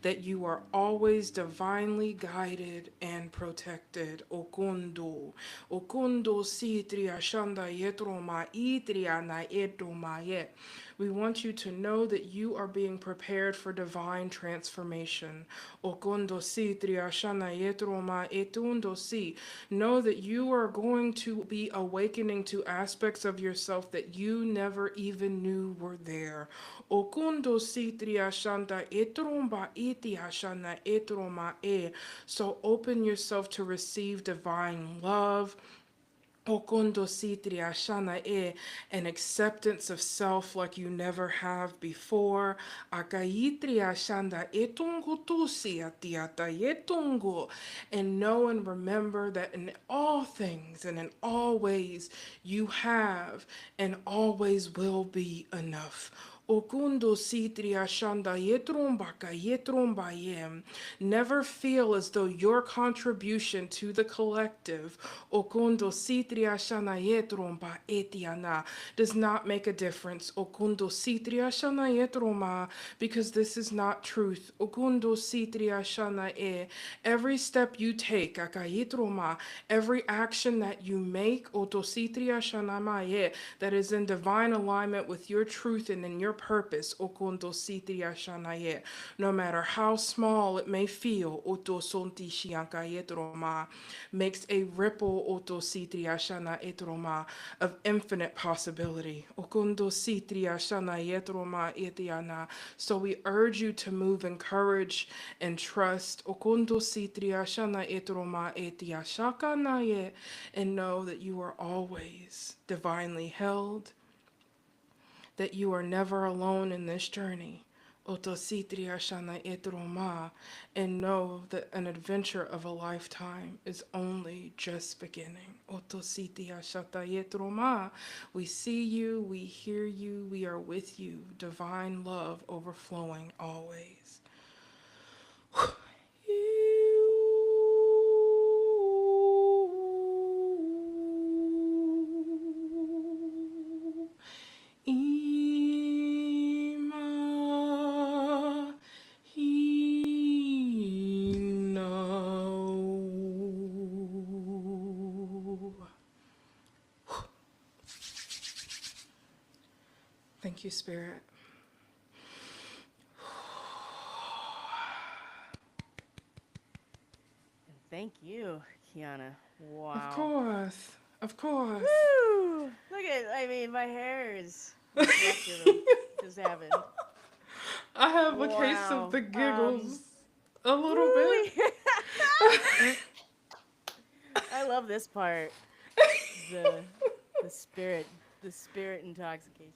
that you are always divinely guided and protected. We want you to know that you are being prepared for divine transformation. Know that you are going to be awakening to aspects of yourself that you never even knew were there. So open yourself to receive divine love, Okondo sitri ashana e, an acceptance of self like you never have before. Akaitri ashanda etungu tusi atiata yetungu. And know and remember that in all things and in all ways you have and always will be enough. Okundo sitri ashanda yetrumba yetrumbayem. Never feel as though your contribution to the collective Okundo sitri ashana yetrumba etiana does not make a difference. Okundo sitri ashana yetruma, because this is not truth. Okundo sitri ashana e. Every step you take, akayitruma, every action that you make, otositri ashana mae, that is in divine alignment with your truth and in your purpose, okundo sitri ashana ye. No matter how small it may feel, otosonti shianka yetroma, makes a ripple otositri ashana etroma of infinite possibility. Okundo sitri ashana yetroma etiana. So we urge you to move in courage and trust. Okundo sitri ashana etroma etiashaka naye, and know that you are always divinely held, that you are never alone in this journey. Otositri ashana etroma, and know that an adventure of a lifetime is only just beginning. Otositi ashata etroma. We see you, we hear you, we are with you. Divine love overflowing always. Ima hino. Thank you, Spirit. And thank you, Kiana. Of Wow. course. Of course. Woo! Look at, I mean, my hair is reflective of just having. I have a case of Wow. the giggles a little Woo! bit. I love this part. The the spirit the spirit intoxication.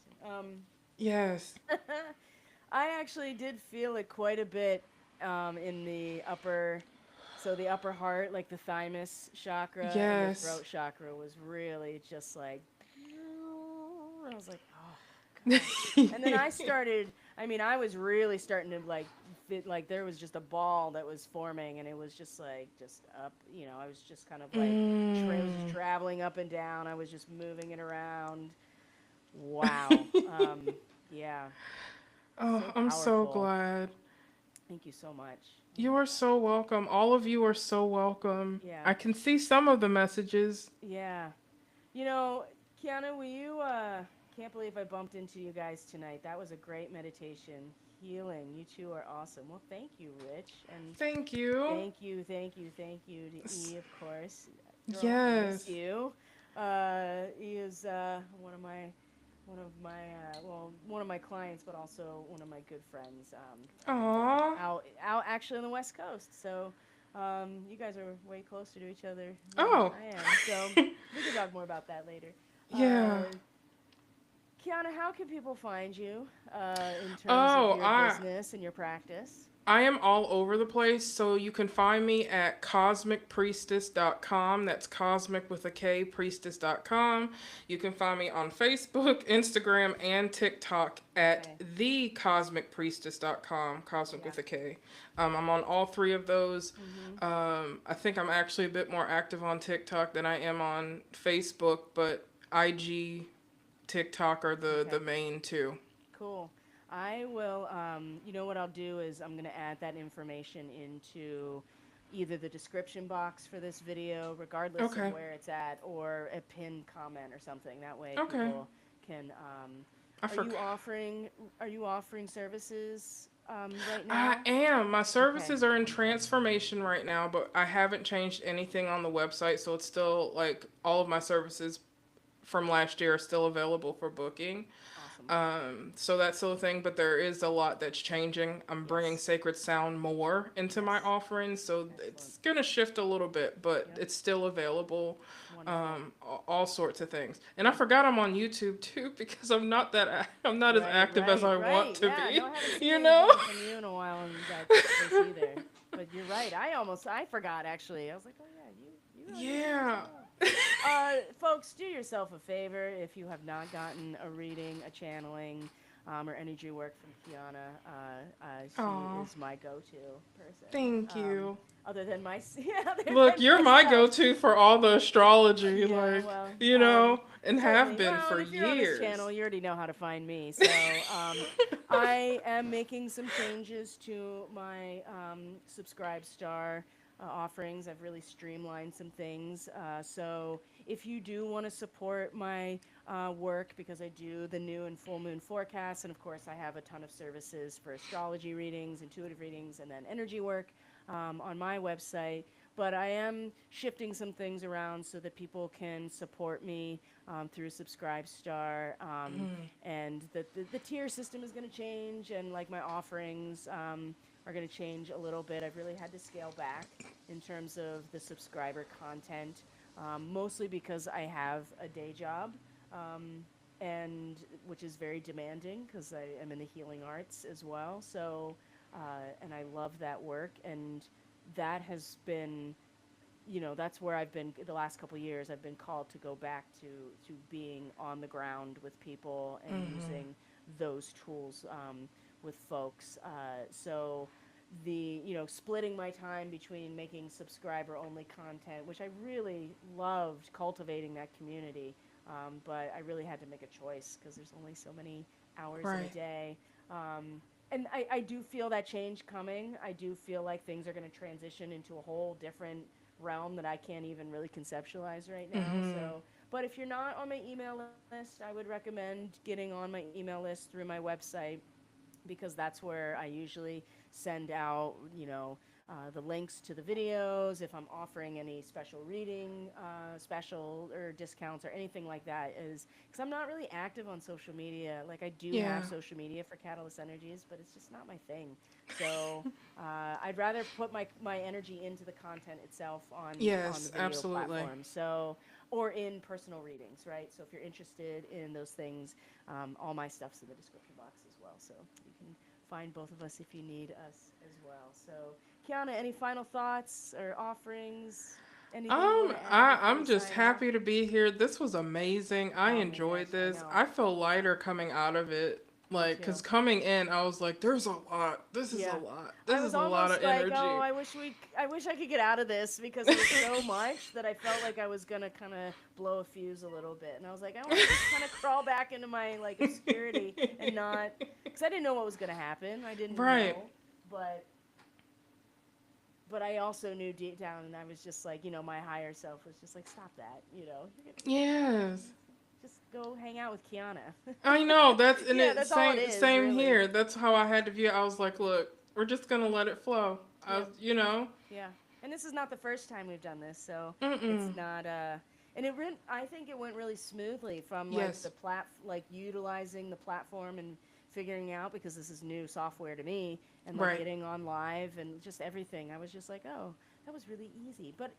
Yes. I actually did feel it quite a bit in the upper, so the upper heart, like the thymus chakra and the Yes. throat chakra was really just like, I was like, oh god. And then I started, I mean, I was really starting to like fit, like there was just a ball that was forming and it was just like, just up, you know, I was just kind of like, I was just Mm. traveling up and down. I was just moving it around. Wow. Yeah. Oh, So I'm so powerful. glad. Thank you so much. You are so welcome. All of you are so welcome. Yeah. I can see some of the messages. Yeah. You know, Kiana, will you, can't believe I bumped into you guys tonight. That was a great meditation. Healing. You two are awesome. Well, thank you, Rich. And Thank you. thank you to E, of course. Girl, I miss Yes. you. E is one of my clients, but also one of my good friends. And Aw. out actually on the West Coast. So, you guys are way closer to each other than Oh. I am. So we can talk more about that later. Yeah. Kiana, how can people find you in terms of Oh, your I business and your practice? I am all over the place, so you can find me at cosmicpriestess.com. That's cosmic with a K, priestess.com. You can find me on Facebook, Instagram, and TikTok at Okay. thecosmicpriestess.com, cosmic Yeah. with a K. I'm on all three of those. Mm-hmm. I think I'm actually a bit more active on TikTok than I am on Facebook, but IG, TikTok are the Okay. main two. Cool. I will, you know what I'll do is I'm going to add that information into either the description box for this video, regardless of Okay. where it's at, or a pinned comment or something. That way Okay. people can, I are you forgot. offering, are you offering services, right I now? am. My Okay. services are in transformation right now, but I haven't changed anything on the website, so it's still like all of my services from last year are still available for booking. Awesome. Awesome. So that's still a thing, but there is a lot that's changing. I'm bringing Yes. sacred sound more into my Yes. offerings, so Excellent. it's gonna shift a little bit, but Yep. it's still available. Wonderful. All sorts of things, and I Yep. forgot I'm on YouTube too because I'm not as Right, active as right, I want right. to Yeah, no, be. I haven't seen You know? anything from you in a while in that space either. But you're right. I forgot actually. I was like, oh yeah, you're on YouTube as Yeah. well. Folks, do yourself a favor if you have not gotten a reading, a channeling, or energy work from Kiana. She Aw, is my go-to person. thank you. Other than my, yeah, other Look, than you're my myself. go-to for all the astrology, Yeah, like, well, and have certainly. been Well, for and if you're on this years. channel, you already know how to find me. So I am making some changes to my Subscribe Star offerings. I've really streamlined some things. So if you do want to support my work, because I do the new and full moon forecasts, and of course I have a ton of services for astrology readings, intuitive readings, and then energy work on my website. But I am shifting some things around so that people can support me through Subscribe Star. And the tier system is going to change, and like my offerings are going to change a little bit. I've really had to scale back in terms of the subscriber content, mostly because I have a day job. And which is very demanding because I am in the healing arts as well. So, and I love that work, and that has been, that's where I've been the last couple of years. I've been called to go back to being on the ground with people and using those tools with folks. So splitting my time between making subscriber only content, which I really loved cultivating that community. But I really had to make a choice because there's only so many hours in a Right. day. And I do feel that change coming. I do feel like things are going to transition into a whole different realm that I can't even really conceptualize right now. So, but if you're not on my email list, I would recommend getting on my email list through my website, because that's where I usually send out, the links to the videos. If I'm offering any special reading, special or discounts or anything like that, is because I'm not really active on social media. Like I do Yeah. have social media for Catalyst Energies, but it's just not my thing. So I'd rather put my energy into the content itself on the Yes, video absolutely. platform. So or in personal readings, right? So if you're interested in those things, all my stuff's in the description box as well. So you can find both of us if you need us as well. So, Kiana, any final thoughts or offerings? Anything you want to add before we I'm just sign off? happy to be here. This was amazing. I Oh my gosh, enjoyed I this. know. I feel lighter coming out of it. Me Like, too. cause coming in, I was like, "There's a lot. This is a Yeah. lot. I This was is a lot almost of like, oh, energy." I wish I could get out of this because it was so much that I felt like I was gonna kind of blow a fuse a little bit, and I was like, I want to just kind of crawl back into my like obscurity and not, because I didn't know what was gonna happen. I didn't Right. know, but I also knew deep down, and I was just like, my higher self was just like, stop that, Yes. just go hang out with Kiana. I know. That's and Yeah, it that's all it is, same really. here. That's how I had to view it. I was like, "Look, we're just gonna let it flow." Yep. You know. Yeah, and this is not the first time we've done this, so it's Mm-mm. not. And I think it went really smoothly from like Yes. like utilizing the platform and figuring out, because this is new software to me, and like Right. getting on live and just everything. I was just like, oh, that was really easy. But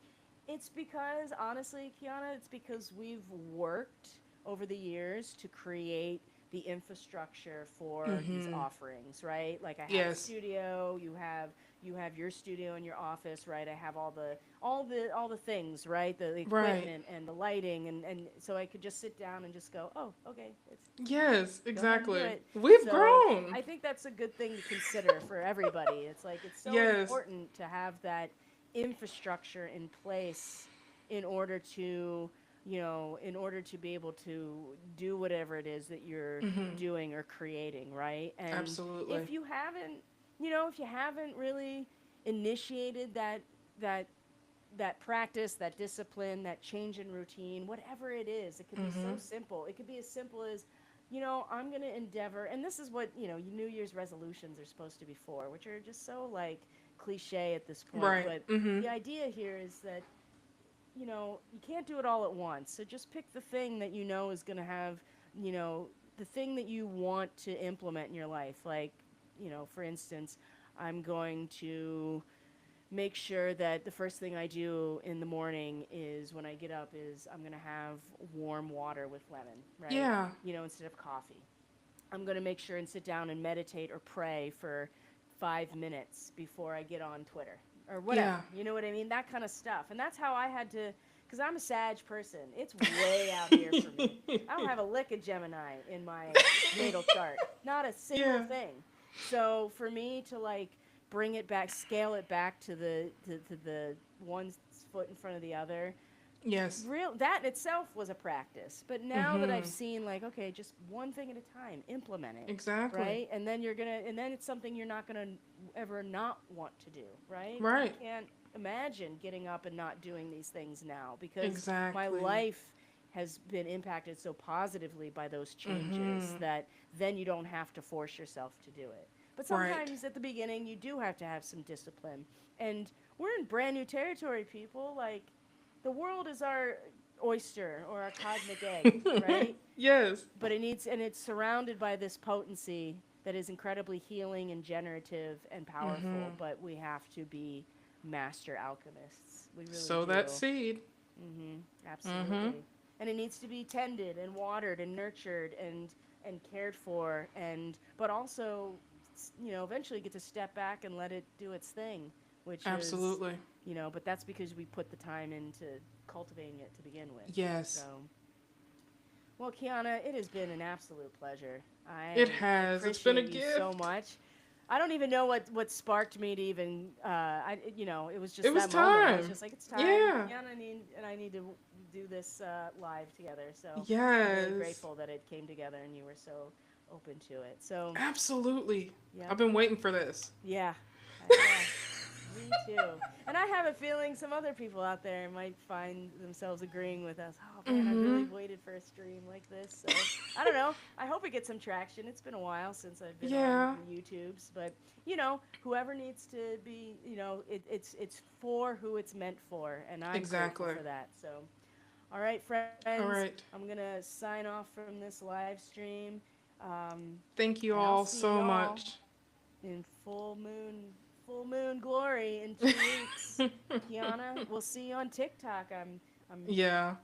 it's because honestly, Kiana, it's because we've worked over the years to create the infrastructure for these offerings, right? Like I have a Yes. studio, you have your studio in your office, right? I have all the things, right? The Right. equipment and the lighting, and so I could just sit down and just go, oh, okay, it's Yes. go ahead and do Exactly. it. We've So grown. I think that's a good thing to consider for everybody. It's like it's so Yes. important to have that infrastructure in place in order to in order to be able to do whatever it is that you're doing or creating, right? And Absolutely. if you haven't, if you haven't really initiated that that practice, that discipline, that change in routine, whatever it is, it could be so simple. It could be as simple as, I'm going to endeavor, and this is what, New Year's resolutions are supposed to be for, which are just so like cliche at this point. Right. But the idea here is that, you can't do it all at once. So just pick the thing that is going to have, you know, the the thing that you want to implement in your life. Like, for instance, I'm going to make sure that the first thing I do in the morning is when I get up is I'm going to have warm water with lemon, right? Yeah. Instead of coffee. I'm going to make sure and sit down and meditate or pray for 5 minutes before I get on Twitter or whatever. Yeah. You know what I mean? That kind of stuff. And that's how I had to, because I'm a Sag person. It's way out here for me. I don't have a lick of Gemini in my natal chart, not a single Yeah. thing. So for me to like bring it back, scale it back to the one foot in front of the other, Yes. that in itself was a practice. But now that I've Mhm. seen, like, okay, just one thing at a time, implement it, Exactly. right? And then and then it's something you're not gonna ever not want to do, right? I Right. can't imagine getting up and not doing these things now because my Exactly. life has been impacted so positively by those changes Mhm. that then you don't have to force yourself to do it. But Right. sometimes at the beginning you do have to have some discipline. And we're in brand new territory, people. Like, the world is our oyster or our cosmic egg, right? Yes. But it's surrounded by this potency that is incredibly healing and generative and powerful. Mhm. But we have to be master alchemists. We really Sow that do. seed. Mhm. Absolutely. And it needs to be tended and watered and nurtured and cared for, and but also eventually get to step back and let it do its thing, which is Absolutely. but that's because we put the time into cultivating it to begin with. So, Yes. well, Kiana, it has been an absolute pleasure. It I has. It's been a appreciate you so gift. much. I don't even know what sparked me to even it was It just was that moment. I was time. just like, it's time, Yeah. Kiana, I need to do this live together. So I'm really Yes. grateful that it came together and you were so open to it. So, Absolutely. yep. I've been waiting for this. Yeah. Yeah. Me too. And I have a feeling some other people out there might find themselves agreeing with us. Oh man, I've really Mhm. waited for a stream like this. So I don't know. I hope it gets some traction. It's been a while since I've been on Yeah. the YouTubes, but whoever needs to be, it's for who it's meant for, and I'm grateful Exactly. for that. So, all right, All friends, right. I'm gonna sign off from this live stream, Thank you and I'll all see so y'all much. in full moon glory in 2 weeks. Kiana, we'll see you on TikTok. I'm Yeah.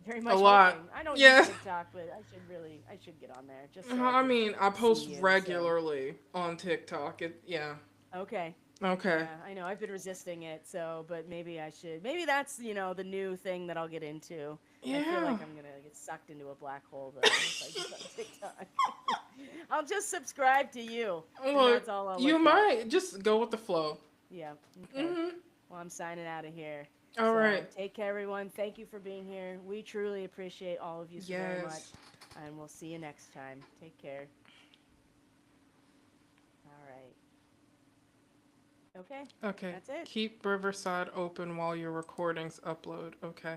very A much lot. hoping. I don't use Yeah. TikTok, but I should get on there just so I I can mean, I see post you. So, regularly on TikTok. Yeah. okay. Okay. Yeah, I know. I've been resisting it, so but maybe I should. Maybe that's, the new thing that I'll get into. I feel Yeah. like I'm going to get sucked into a black hole though if I get on TikTok. I'll just subscribe to you, and Look, that's all I'll you look at. might just go with the flow. Yeah. Okay. Mhm. Well, I'm signing out of here. All So right. take care, everyone. Thank you for being here. We truly appreciate all of you so very much. Yes. And we'll see you next time. Take care. All right. Okay. Okay. That's it. Keep Riverside open while your recordings upload. Okay.